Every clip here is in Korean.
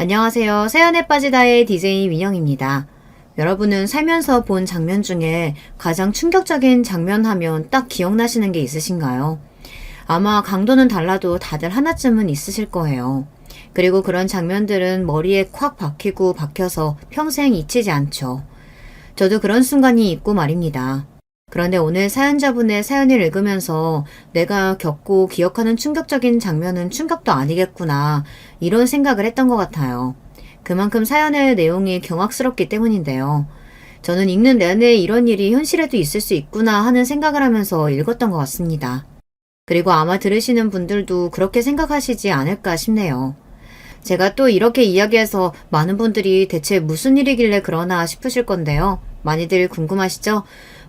안녕하세요. 사연에 빠지다의 DJ 민영입니다. 여러분은 살면서 본 장면 중에 가장 충격적인 장면 하면 딱 기억나시는 게 있으신가요? 아마 강도는 달라도 다들 하나쯤은 있으실 거예요. 그리고 그런 장면들은 머리에 콱 박히고 박혀서 평생 잊히지 않죠. 저도 그런 순간이 있고 말입니다. 그런데 오늘 사연자분의 사연을 읽으면서 내가 겪고 기억하는 충격적인 장면은 충격도 아니겠구나, 이런 생각을 했던 것 같아요. 그만큼 사연의 내용이 경악스럽기 때문인데요. 저는 읽는 내내 이런 일이 현실에도 있을 수 있구나 하는 생각을 하면서 읽었던 것 같습니다. 그리고 아마 들으시는 분들도 그렇게 생각하시지 않을까 싶네요. 제가 또 이렇게 이야기해서 많은 분들이 대체 무슨 일이길래 그러나 싶으실 건데요. 많이들 궁금하시죠?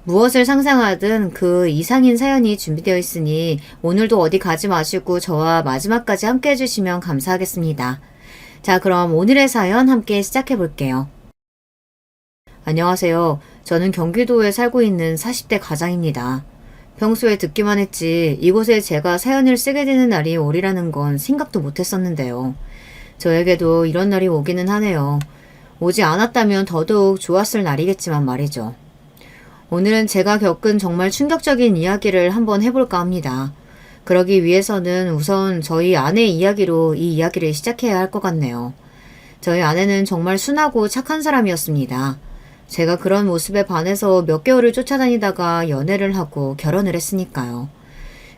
무엇을 상상하든 그 이상인 사연이 준비되어 있으니 오늘도 어디 가지 마시고 저와 마지막까지 함께 해주시면 감사하겠습니다. 자, 그럼 오늘의 사연 함께 시작해 볼게요. 안녕하세요. 저는 경기도에 살고 있는 40대 가장입니다. 평소에 듣기만 했지 이곳에 제가 사연을 쓰게 되는 날이 오리라는 건 생각도 못했었는데요. 저에게도 이런 날이 오기는 하네요. 오지 않았다면 더더욱 좋았을 날이겠지만 말이죠. 오늘은 제가 겪은 정말 충격적인 이야기를 한번 해볼까 합니다. 그러기 위해서는 우선 저희 아내의 이야기로 이 이야기를 시작해야 할 것 같네요. 저희 아내는 정말 순하고 착한 사람이었습니다. 제가 그런 모습에 반해서 몇 개월을 쫓아다니다가 연애를 하고 결혼을 했으니까요.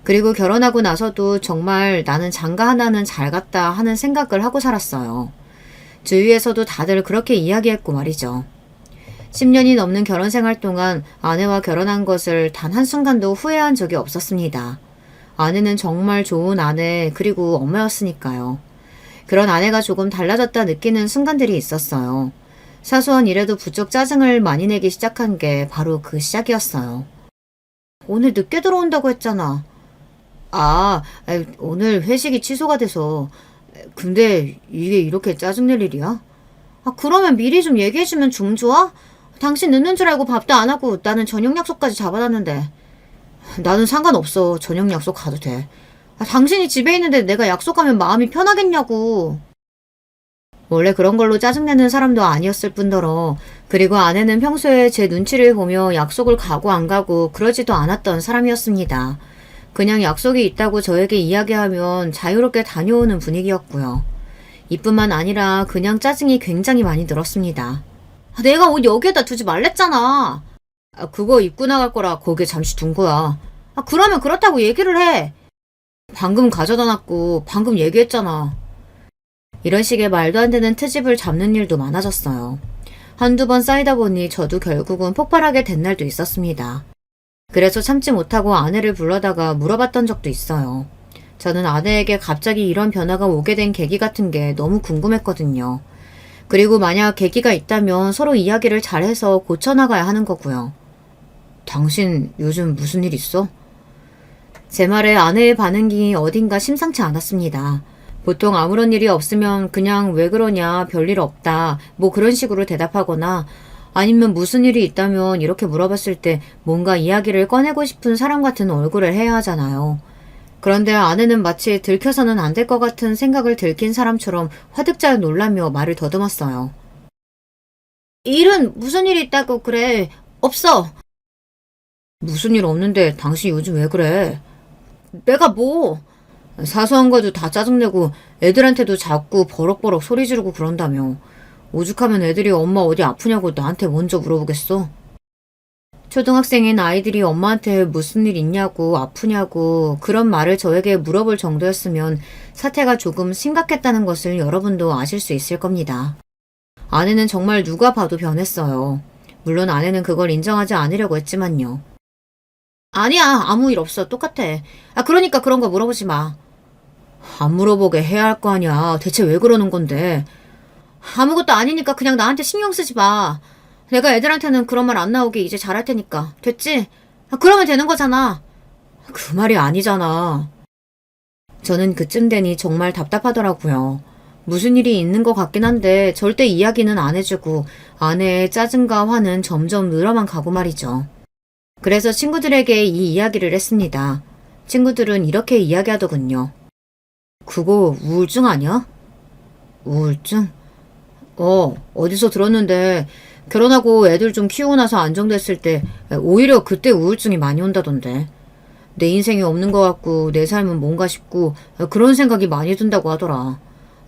그리고 결혼하고 나서도 정말 나는 장가 하나는 잘 갔다 하는 생각을 하고 살았어요. 주위에서도 다들 그렇게 이야기했고 말이죠. 10년이 넘는 결혼 생활 동안 아내와 결혼한 것을 단 한순간도 후회한 적이 없었습니다. 아내는 정말 좋은 아내 그리고 엄마였으니까요. 그런 아내가 조금 달라졌다 느끼는 순간들이 있었어요. 사소한 일에도 부쩍 짜증을 많이 내기 시작한 게 바로 그 시작이었어요. 오늘 늦게 들어온다고 했잖아. 오늘 회식이 취소가 돼서. 근데 이게 이렇게 짜증낼 일이야? 그러면 미리 좀 얘기해주면 좀 좋아? 당신 늦는 줄 알고 밥도 안 하고 나는 저녁 약속까지 잡아놨는데. 나는 상관없어. 저녁 약속 가도 돼. 당신이 집에 있는데 내가 약속하면 마음이 편하겠냐고. 원래 그런 걸로 짜증내는 사람도 아니었을 뿐더러, 그리고 아내는 평소에 제 눈치를 보며 약속을 가고 안 가고 그러지도 않았던 사람이었습니다. 그냥 약속이 있다고 저에게 이야기하면 자유롭게 다녀오는 분위기였고요. 이뿐만 아니라 그냥 짜증이 굉장히 많이 늘었습니다. 내가 옷 여기에다 두지 말랬잖아. 그거 입고 나갈 거라 거기에 잠시 둔 거야. 그러면 그렇다고 얘기를 해. 방금 가져다 놨고 방금 얘기했잖아. 이런 식의 말도 안 되는 트집을 잡는 일도 많아졌어요. 한두 번 쌓이다 보니 저도 결국은 폭발하게 된 날도 있었습니다. 그래서 참지 못하고 아내를 불러다가 물어봤던 적도 있어요. 저는 아내에게 갑자기 이런 변화가 오게 된 계기 같은 게 너무 궁금했거든요. 그리고 만약 계기가 있다면 서로 이야기를 잘해서 고쳐나가야 하는 거고요. 당신 요즘 무슨 일 있어? 제 말에 아내의 반응이 어딘가 심상치 않았습니다. 보통 아무런 일이 없으면 그냥 왜 그러냐, 별일 없다, 뭐 그런 식으로 대답하거나 아니면 무슨 일이 있다면 이렇게 물어봤을 때 뭔가 이야기를 꺼내고 싶은 사람 같은 얼굴을 해야 하잖아요. 그런데 아내는 마치 들켜서는 안 될 것 같은 생각을 들킨 사람처럼 화들짝 놀라며 말을 더듬었어요. 일은 무슨 일이 있다고 그래? 없어. 무슨 일 없는데 당신 요즘 왜 그래? 내가 뭐? 사소한 거도 다 짜증내고 애들한테도 자꾸 버럭버럭 소리 지르고 그런다며. 오죽하면 애들이 엄마 어디 아프냐고 나한테 먼저 물어보겠어? 초등학생인 아이들이 엄마한테 무슨 일 있냐고 아프냐고 그런 말을 저에게 물어볼 정도였으면 사태가 조금 심각했다는 것을 여러분도 아실 수 있을 겁니다. 아내는 정말 누가 봐도 변했어요. 물론 아내는 그걸 인정하지 않으려고 했지만요. 아니야, 아무 일 없어. 똑같아. 그러니까 그런 거 물어보지 마. 안 물어보게 해야 할 거 아니야. 대체 왜 그러는 건데? 아무것도 아니니까 그냥 나한테 신경 쓰지 마. 내가 애들한테는 그런 말 안 나오게 이제 잘할 테니까. 됐지? 그러면 되는 거잖아. 그 말이 아니잖아. 저는 그쯤 되니 정말 답답하더라고요. 무슨 일이 있는 것 같긴 한데 절대 이야기는 안 해주고 아내의 짜증과 화는 점점 늘어만 가고 말이죠. 그래서 친구들에게 이 이야기를 했습니다. 친구들은 이렇게 이야기하더군요. 그거 우울증 아니야? 우울증? 어디서 들었는데 결혼하고 애들 좀 키우고 나서 안정됐을 때 오히려 그때 우울증이 많이 온다던데. 내 인생이 없는 것 같고 내 삶은 뭔가 싶고 그런 생각이 많이 든다고 하더라.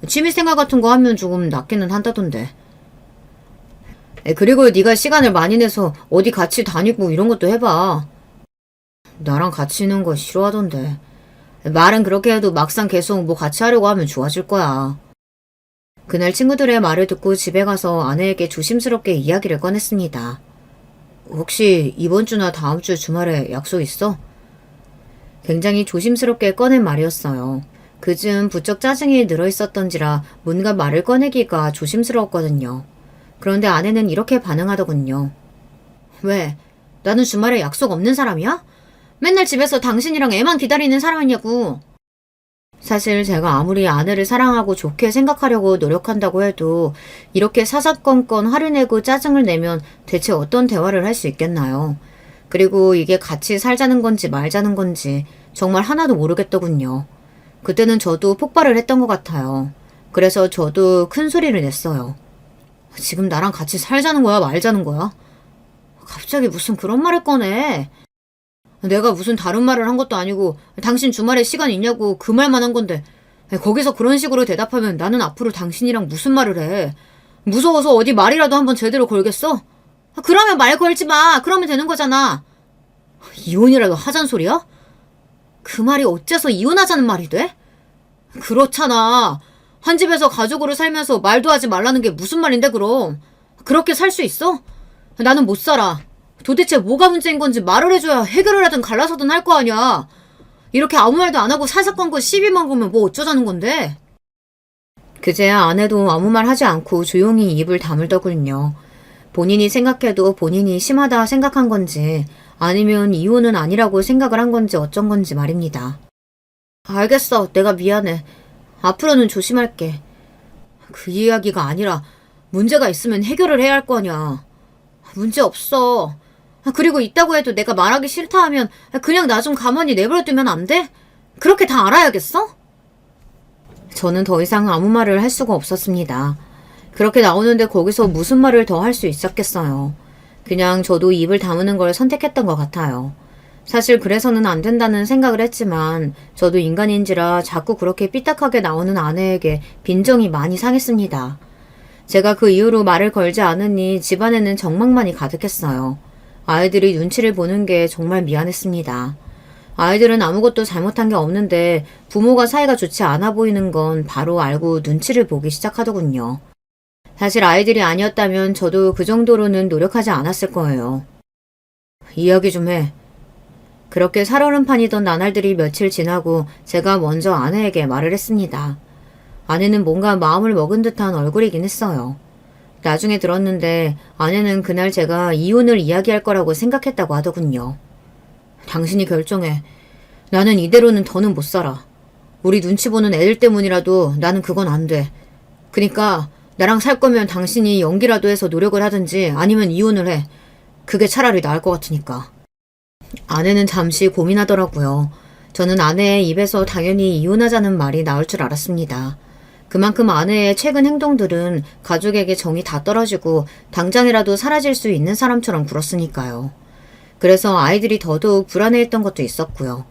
취미생활 같은 거 하면 조금 낫기는 한다던데. 그리고 네가 시간을 많이 내서 어디 같이 다니고 이런 것도 해봐. 나랑 같이 있는 거 싫어하던데. 말은 그렇게 해도 막상 계속 뭐 같이 하려고 하면 좋아질 거야. 그날 친구들의 말을 듣고 집에 가서 아내에게 조심스럽게 이야기를 꺼냈습니다. 혹시 이번 주나 다음 주 주말에 약속 있어? 굉장히 조심스럽게 꺼낸 말이었어요. 그즘 부쩍 짜증이 늘어 있었던지라 뭔가 말을 꺼내기가 조심스러웠거든요. 그런데 아내는 이렇게 반응하더군요. 왜? 나는 주말에 약속 없는 사람이야? 맨날 집에서 당신이랑 애만 기다리는 사람이냐고. 사실 제가 아무리 아내를 사랑하고 좋게 생각하려고 노력한다고 해도 이렇게 사사건건 화를 내고 짜증을 내면 대체 어떤 대화를 할 수 있겠나요? 그리고 이게 같이 살자는 건지 말자는 건지 정말 하나도 모르겠더군요. 그때는 저도 폭발을 했던 것 같아요. 그래서 저도 큰 소리를 냈어요. 지금 나랑 같이 살자는 거야, 말자는 거야? 갑자기 무슨 그런 말을 꺼내? 내가 무슨 다른 말을 한 것도 아니고 당신 주말에 시간 있냐고 그 말만 한 건데 거기서 그런 식으로 대답하면 나는 앞으로 당신이랑 무슨 말을 해? 무서워서 어디 말이라도 한번 제대로 걸겠어? 그러면 말 걸지 마. 그러면 되는 거잖아. 이혼이라도 하자는 소리야? 그 말이 어째서 이혼하자는 말이 돼? 그렇잖아. 한 집에서 가족으로 살면서 말도 하지 말라는 게 무슨 말인데 그럼. 그렇게 살 수 있어? 나는 못 살아. 도대체 뭐가 문제인 건지 말을 해줘야 해결을 하든 갈라서든 할 거 아니야. 이렇게 아무 말도 안 하고 사사건건 시비만 걸면 뭐 어쩌자는 건데. 그제야 아내도 아무 말 하지 않고 조용히 입을 다물더군요. 본인이 생각해도 본인이 심하다 생각한 건지 아니면 이혼은 아니라고 생각을 한 건지 어쩐 건지 말입니다. 알겠어. 내가 미안해. 앞으로는 조심할게. 그 이야기가 아니라 문제가 있으면 해결을 해야 할 거냐. 문제 없어. 그리고 있다고 해도 내가 말하기 싫다 하면 그냥 나 좀 가만히 내버려두면 안 돼? 그렇게 다 알아야겠어? 저는 더 이상 아무 말을 할 수가 없었습니다. 그렇게 나오는데 거기서 무슨 말을 더 할 수 있었겠어요. 그냥 저도 입을 다무는 걸 선택했던 것 같아요. 사실 그래서는 안 된다는 생각을 했지만 저도 인간인지라 자꾸 그렇게 삐딱하게 나오는 아내에게 빈정이 많이 상했습니다. 제가 그 이후로 말을 걸지 않으니 집안에는 정막만이 가득했어요. 아이들이 눈치를 보는 게 정말 미안했습니다. 아이들은 아무것도 잘못한 게 없는데 부모가 사이가 좋지 않아 보이는 건 바로 알고 눈치를 보기 시작하더군요. 사실 아이들이 아니었다면 저도 그 정도로는 노력하지 않았을 거예요. 이야기 좀 해. 그렇게 살얼음판이던 나날들이 며칠 지나고 제가 먼저 아내에게 말을 했습니다. 아내는 뭔가 마음을 먹은 듯한 얼굴이긴 했어요. 나중에 들었는데 아내는 그날 제가 이혼을 이야기할 거라고 생각했다고 하더군요. 당신이 결정해. 나는 이대로는 더는 못 살아. 우리 눈치 보는 애들 때문이라도 나는 그건 안 돼. 그니까 나랑 살 거면 당신이 연기라도 해서 노력을 하든지 아니면 이혼을 해. 그게 차라리 나을 것 같으니까. 아내는 잠시 고민하더라고요. 저는 아내의 입에서 당연히 이혼하자는 말이 나올 줄 알았습니다. 그만큼 아내의 최근 행동들은 가족에게 정이 다 떨어지고 당장이라도 사라질 수 있는 사람처럼 굴었으니까요. 그래서 아이들이 더더욱 불안해했던 것도 있었고요.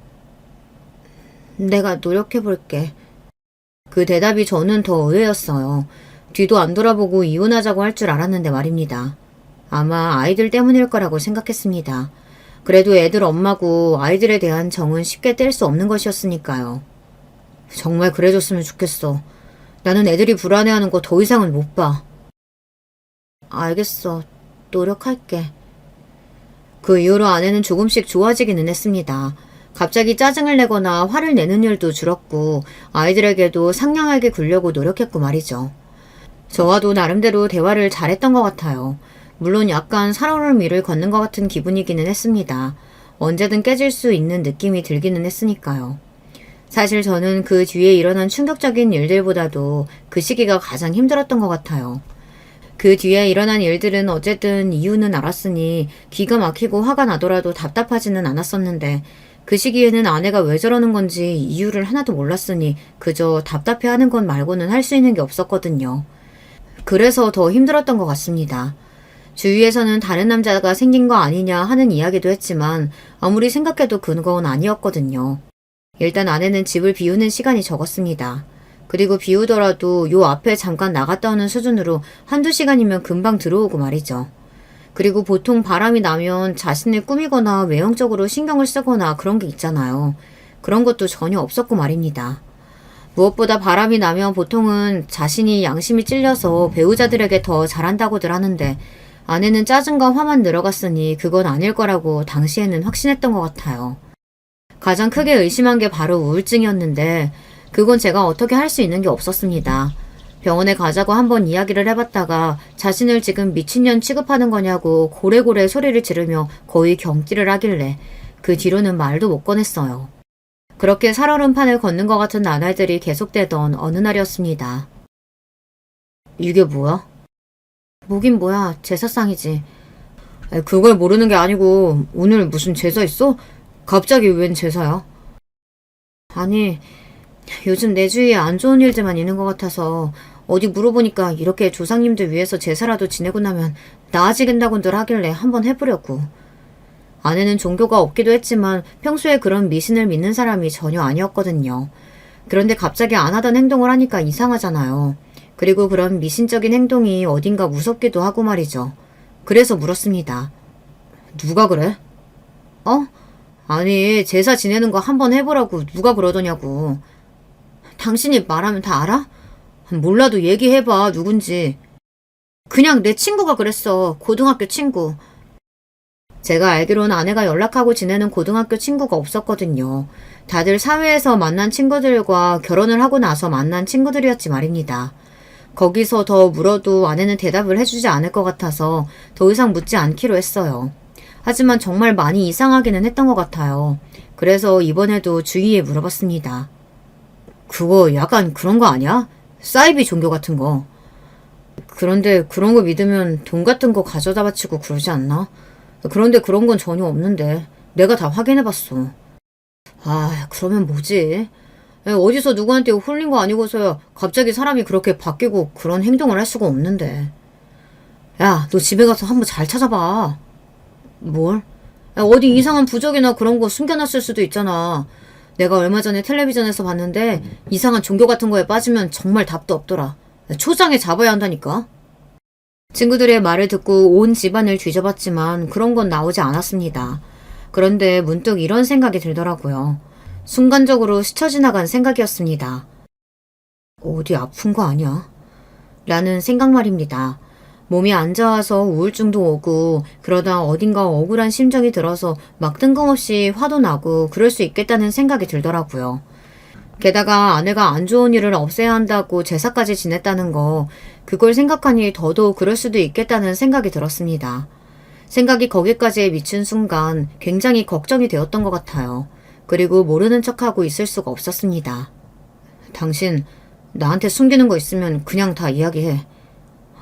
내가 노력해볼게. 그 대답이 저는 더 의외였어요. 뒤도 안 돌아보고 이혼하자고 할 줄 알았는데 말입니다. 아마 아이들 때문일 거라고 생각했습니다. 그래도 애들 엄마고 아이들에 대한 정은 쉽게 뗄 수 없는 것이었으니까요. 정말 그래줬으면 좋겠어. 나는 애들이 불안해하는 거 더 이상은 못 봐. 알겠어. 노력할게. 그 이후로 아내는 조금씩 좋아지기는 했습니다. 갑자기 짜증을 내거나 화를 내는 일도 줄었고 아이들에게도 상냥하게 굴려고 노력했고 말이죠. 저와도 나름대로 대화를 잘했던 것 같아요. 물론 약간 살얼음 위를 걷는 것 같은 기분이기는 했습니다. 언제든 깨질 수 있는 느낌이 들기는 했으니까요. 사실 저는 그 뒤에 일어난 충격적인 일들보다도 그 시기가 가장 힘들었던 것 같아요. 그 뒤에 일어난 일들은 어쨌든 이유는 알았으니 기가 막히고 화가 나더라도 답답하지는 않았었는데 그 시기에는 아내가 왜 저러는 건지 이유를 하나도 몰랐으니 그저 답답해하는 것 말고는 할 수 있는 게 없었거든요. 그래서 더 힘들었던 것 같습니다. 주위에서는 다른 남자가 생긴 거 아니냐 하는 이야기도 했지만 아무리 생각해도 그건 아니었거든요. 일단 아내는 집을 비우는 시간이 적었습니다. 그리고 비우더라도 요 앞에 잠깐 나갔다 오는 수준으로 한두 시간이면 금방 들어오고 말이죠. 그리고 보통 바람이 나면 자신을 꾸미거나 외형적으로 신경을 쓰거나 그런 게 있잖아요. 그런 것도 전혀 없었고 말입니다. 무엇보다 바람이 나면 보통은 자신이 양심이 찔려서 배우자들에게 더 잘한다고들 하는데 아내는 짜증과 화만 늘어갔으니 그건 아닐 거라고 당시에는 확신했던 것 같아요. 가장 크게 의심한 게 바로 우울증이었는데 그건 제가 어떻게 할 수 있는 게 없었습니다. 병원에 가자고 한번 이야기를 해봤다가 자신을 지금 미친년 취급하는 거냐고 고래고래 소리를 지르며 거의 경기를 하길래 그 뒤로는 말도 못 꺼냈어요. 그렇게 살얼음판을 걷는 것 같은 나날들이 계속되던 어느 날이었습니다. 이게 뭐야? 뭐긴 뭐야, 제사상이지. 그걸 모르는 게 아니고 오늘 무슨 제사 있어? 갑자기 웬 제사야? 아니, 요즘 내 주위에 안 좋은 일들만 있는 것 같아서 어디 물어보니까 이렇게 조상님들 위해서 제사라도 지내고 나면 나아지겠다고들 하길래 한번 해보려고. 아내는 종교가 없기도 했지만 평소에 그런 미신을 믿는 사람이 전혀 아니었거든요. 그런데 갑자기 안 하던 행동을 하니까 이상하잖아요. 그리고 그런 미신적인 행동이 어딘가 무섭기도 하고 말이죠. 그래서 물었습니다. 누가 그래? 어? 아니, 제사 지내는 거 한번 해보라고 누가 그러더냐고. 당신이 말하면 다 알아? 몰라도 얘기해봐, 누군지. 그냥 내 친구가 그랬어. 고등학교 친구. 제가 알기로는 아내가 연락하고 지내는 고등학교 친구가 없었거든요. 다들 사회에서 만난 친구들과 결혼을 하고 나서 만난 친구들이었지 말입니다. 거기서 더 물어도 아내는 대답을 해주지 않을 것 같아서 더 이상 묻지 않기로 했어요. 하지만 정말 많이 이상하기는 했던 것 같아요. 그래서 이번에도 주위에 물어봤습니다. 그거 약간 그런 거 아니야? 사이비 종교 같은 거. 그런데 그런 거 믿으면 돈 같은 거 가져다 바치고 그러지 않나? 그런데 그런 건 전혀 없는데 내가 다 확인해봤어. 아, 그러면 뭐지? 어디서 누구한테 홀린 거 아니고서야 갑자기 사람이 그렇게 바뀌고 그런 행동을 할 수가 없는데. 야, 너 집에 가서 한번 잘 찾아봐. 뭘? 야, 어디 이상한 부적이나 그런 거 숨겨놨을 수도 있잖아. 내가 얼마 전에 텔레비전에서 봤는데 이상한 종교 같은 거에 빠지면 정말 답도 없더라. 초장에 잡아야 한다니까. 친구들의 말을 듣고 온 집안을 뒤져봤지만 그런 건 나오지 않았습니다. 그런데 문득 이런 생각이 들더라고요. 순간적으로 스쳐 지나간 생각이었습니다. 어디 아픈 거 아니야? 라는 생각 말입니다. 몸이 안 좋아서 우울증도 오고 그러다 어딘가 억울한 심정이 들어서 막 뜬금없이 화도 나고 그럴 수 있겠다는 생각이 들더라고요. 게다가 아내가 안 좋은 일을 없애야 한다고 제사까지 지냈다는 거, 그걸 생각하니 더더욱 그럴 수도 있겠다는 생각이 들었습니다. 생각이 거기까지 미친 순간 굉장히 걱정이 되었던 것 같아요. 그리고 모르는 척하고 있을 수가 없었습니다. 당신 나한테 숨기는 거 있으면 그냥 다 이야기해.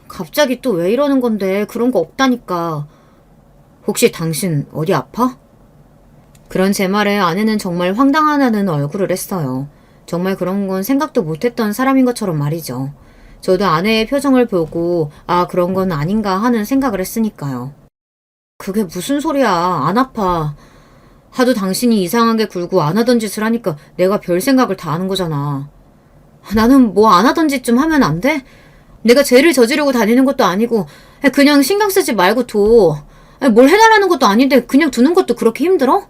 갑자기 또 왜 이러는 건데 그런 거 없다니까. 혹시 당신 어디 아파? 그런 제 말에 아내는 정말 황당하다는 얼굴을 했어요. 정말 그런 건 생각도 못했던 사람인 것처럼 말이죠. 저도 아내의 표정을 보고 아 그런 건 아닌가 하는 생각을 했으니까요. 그게 무슨 소리야. 안 아파. 하도 당신이 이상하게 굴고 안 하던 짓을 하니까 내가 별 생각을 다 하는 거잖아. 나는 뭐 안 하던 짓 좀 하면 안 돼? 내가 죄를 저지르고 다니는 것도 아니고 그냥 신경 쓰지 말고 둬. 뭘 해달라는 것도 아닌데 그냥 두는 것도 그렇게 힘들어?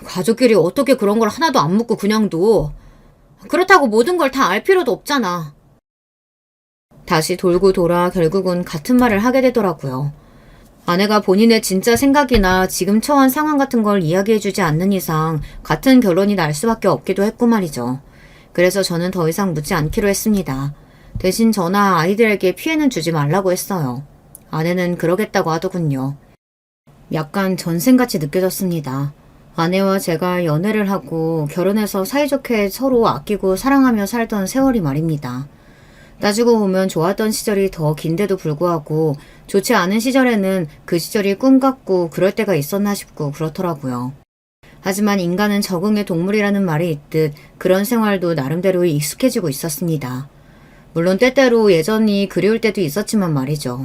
가족끼리 어떻게 그런 걸 하나도 안 묻고 그냥 둬. 그렇다고 모든 걸 다 알 필요도 없잖아. 다시 돌고 돌아 결국은 같은 말을 하게 되더라고요. 아내가 본인의 진짜 생각이나 지금 처한 상황 같은 걸 이야기해주지 않는 이상 같은 결론이 날 수밖에 없기도 했고 말이죠. 그래서 저는 더 이상 묻지 않기로 했습니다. 대신 저나 아이들에게 피해는 주지 말라고 했어요. 아내는 그러겠다고 하더군요. 약간 전생같이 느껴졌습니다. 아내와 제가 연애를 하고 결혼해서 사이좋게 서로 아끼고 사랑하며 살던 세월이 말입니다. 따지고 보면 좋았던 시절이 더 긴데도 불구하고 좋지 않은 시절에는 그 시절이 꿈 같고 그럴 때가 있었나 싶고 그렇더라고요. 하지만 인간은 적응의 동물이라는 말이 있듯 그런 생활도 나름대로 익숙해지고 있었습니다. 물론 때때로 예전이 그리울 때도 있었지만 말이죠.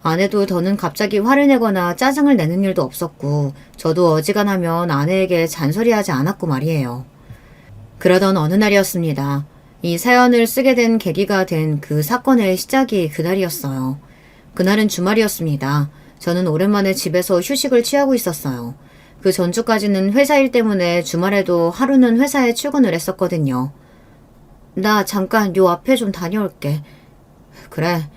아내도 더는 갑자기 화를 내거나 짜증을 내는 일도 없었고 저도 어지간하면 아내에게 잔소리하지 않았고 말이에요. 그러던 어느 날이었습니다. 이 사연을 쓰게 된 계기가 된 그 사건의 시작이 그날이었어요. 그날은 주말이었습니다. 저는 오랜만에 집에서 휴식을 취하고 있었어요. 그 전주까지는 회사 일 때문에 주말에도 하루는 회사에 출근을 했었거든요. 나 잠깐 요 앞에 좀 다녀올게. 그래.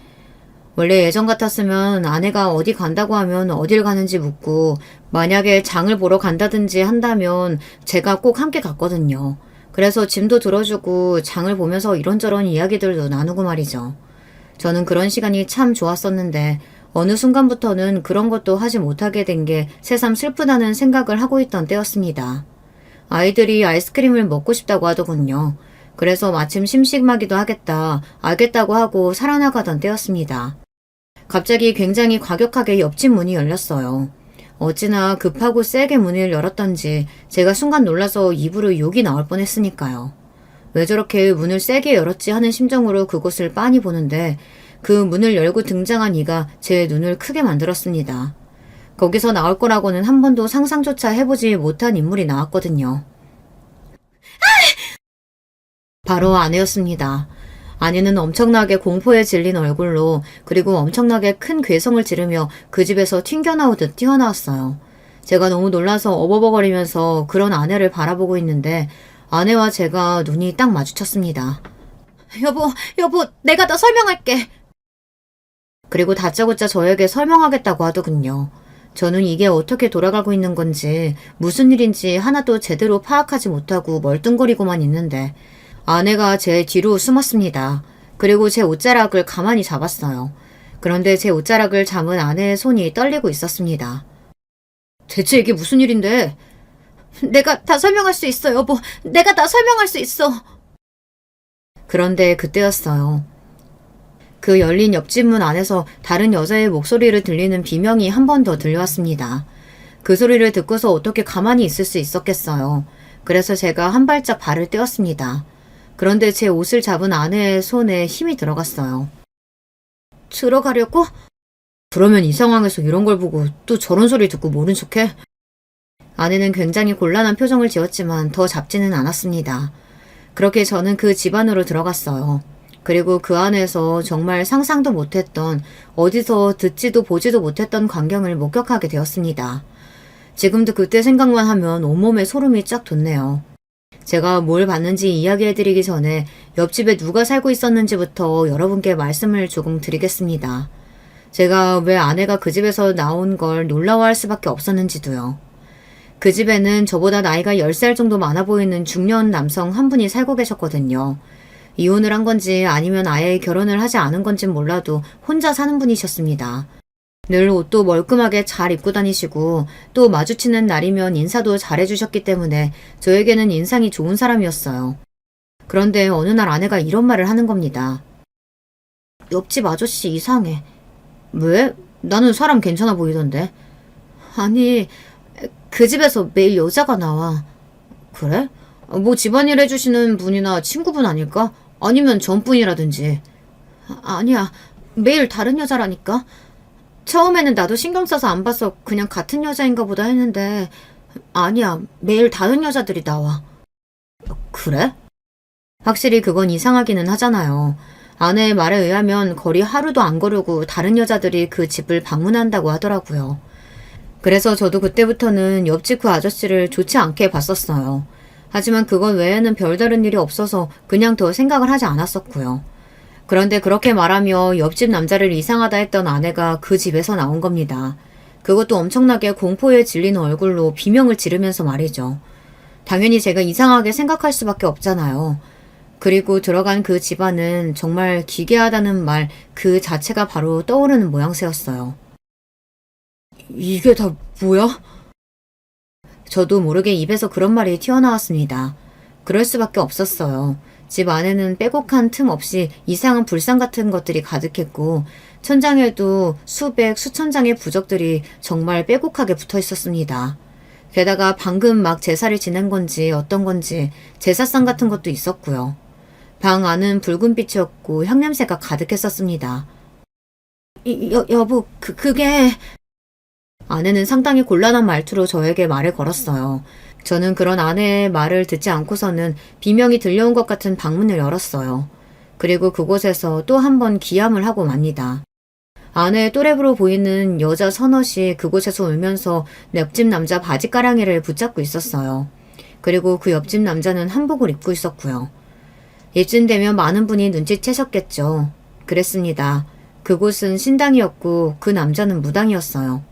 원래 예전 같았으면 아내가 어디 간다고 하면 어딜 가는지 묻고 만약에 장을 보러 간다든지 한다면 제가 꼭 함께 갔거든요. 그래서 짐도 들어주고 장을 보면서 이런저런 이야기들도 나누고 말이죠. 저는 그런 시간이 참 좋았었는데 어느 순간부터는 그런 것도 하지 못하게 된 게 새삼 슬프다는 생각을 하고 있던 때였습니다. 아이들이 아이스크림을 먹고 싶다고 하더군요. 그래서 마침 심심하기도 하겠다, 알겠다고 하고 살아나가던 때였습니다. 갑자기 굉장히 과격하게 옆집 문이 열렸어요. 어찌나 급하고 세게 문을 열었던지 제가 순간 놀라서 입으로 욕이 나올 뻔했으니까요. 왜 저렇게 문을 세게 열었지 하는 심정으로 그곳을 빤히 보는데 그 문을 열고 등장한 이가 제 눈을 크게 만들었습니다. 거기서 나올 거라고는 한 번도 상상조차 해보지 못한 인물이 나왔거든요. 바로 아내였습니다. 아내는 엄청나게 공포에 질린 얼굴로 그리고 엄청나게 큰 괴성을 지르며 그 집에서 튕겨나오듯 뛰어나왔어요. 제가 너무 놀라서 어버버거리면서 그런 아내를 바라보고 있는데 아내와 제가 눈이 딱 마주쳤습니다. 여보, 내가 더 설명할게. 그리고 다짜고짜 저에게 설명하겠다고 하더군요. 저는 이게 어떻게 돌아가고 있는 건지 무슨 일인지 하나도 제대로 파악하지 못하고 멀뚱거리고만 있는데 아내가 제 뒤로 숨었습니다. 그리고 제 옷자락을 가만히 잡았어요. 그런데 제 옷자락을 잡은 아내의 손이 떨리고 있었습니다. 대체 이게 무슨 일인데? 내가 다 설명할 수 있어, 여보. 내가 다 설명할 수 있어. 그런데 그때였어요. 그 열린 옆집 문 안에서 다른 여자의 목소리를 들리는 비명이 한 번 더 들려왔습니다. 그 소리를 듣고서 어떻게 가만히 있을 수 있었겠어요. 그래서 제가 한 발짝 발을 떼었습니다. 그런데 제 옷을 잡은 아내의 손에 힘이 들어갔어요. 들어가려고? 그러면 이 상황에서 이런 걸 보고 또 저런 소리 듣고 모른 척해? 아내는 굉장히 곤란한 표정을 지었지만 더 잡지는 않았습니다. 그렇게 저는 그 집 안으로 들어갔어요. 그리고 그 안에서 정말 상상도 못했던 어디서 듣지도 보지도 못했던 광경을 목격하게 되었습니다. 지금도 그때 생각만 하면 온몸에 소름이 쫙 돋네요. 제가 뭘 봤는지 이야기해드리기 전에 옆집에 누가 살고 있었는지부터 여러분께 말씀을 조금 드리겠습니다. 제가 왜 아내가 그 집에서 나온 걸 놀라워할 수밖에 없었는지도요. 그 집에는 저보다 나이가 10살 정도 많아 보이는 중년 남성 한 분이 살고 계셨거든요. 이혼을 한 건지 아니면 아예 결혼을 하지 않은 건진 몰라도 혼자 사는 분이셨습니다. 늘 옷도 멀끔하게 잘 입고 다니시고 또 마주치는 날이면 인사도 잘해주셨기 때문에 저에게는 인상이 좋은 사람이었어요. 그런데 어느 날 아내가 이런 말을 하는 겁니다. 옆집 아저씨 이상해. 왜? 나는 사람 괜찮아 보이던데. 아니, 그 집에서 매일 여자가 나와. 그래? 뭐 집안일 해주시는 분이나 친구분 아닐까? 아니면 전분이라든지. 아니야, 매일 다른 여자라니까. 처음에는 나도 신경 써서 안 봐서 그냥 같은 여자인가 보다 했는데 아니야, 매일 다른 여자들이 나와. 그래? 확실히 그건 이상하기는 하잖아요. 아내의 말에 의하면 거리 하루도 안 거르고 다른 여자들이 그 집을 방문한다고 하더라고요. 그래서 저도 그때부터는 옆집 그 아저씨를 좋지 않게 봤었어요. 하지만 그것 외에는 별다른 일이 없어서 그냥 더 생각을 하지 않았었고요. 그런데 그렇게 말하며 옆집 남자를 이상하다 했던 아내가 그 집에서 나온 겁니다. 그것도 엄청나게 공포에 질린 얼굴로 비명을 지르면서 말이죠. 당연히 제가 이상하게 생각할 수밖에 없잖아요. 그리고 들어간 그 집안은 정말 기괴하다는 말 그 자체가 바로 떠오르는 모양새였어요. 이게 다 뭐야? 저도 모르게 입에서 그런 말이 튀어나왔습니다. 그럴 수밖에 없었어요. 집 안에는 빼곡한 틈 없이 이상한 불상 같은 것들이 가득했고 천장에도 수백, 수천 장의 부적들이 정말 빼곡하게 붙어 있었습니다. 게다가 방금 막 제사를 지낸 건지 어떤 건지 제사상 같은 것도 있었고요. 방 안은 붉은 빛이었고 향냄새가 가득했었습니다. 여보, 그게... 아내는 상당히 곤란한 말투로 저에게 말을 걸었어요. 저는 그런 아내의 말을 듣지 않고서는 비명이 들려온 것 같은 방문을 열었어요. 그리고 그곳에서 또 한 번 기함을 하고 맙니다. 아내의 또래로 보이는 여자 서넛이 그곳에서 울면서 옆집 남자 바지가랑이를 붙잡고 있었어요. 그리고 그 옆집 남자는 한복을 입고 있었고요. 이쯤 되면 많은 분이 눈치채셨겠죠. 그랬습니다. 그곳은 신당이었고 그 남자는 무당이었어요.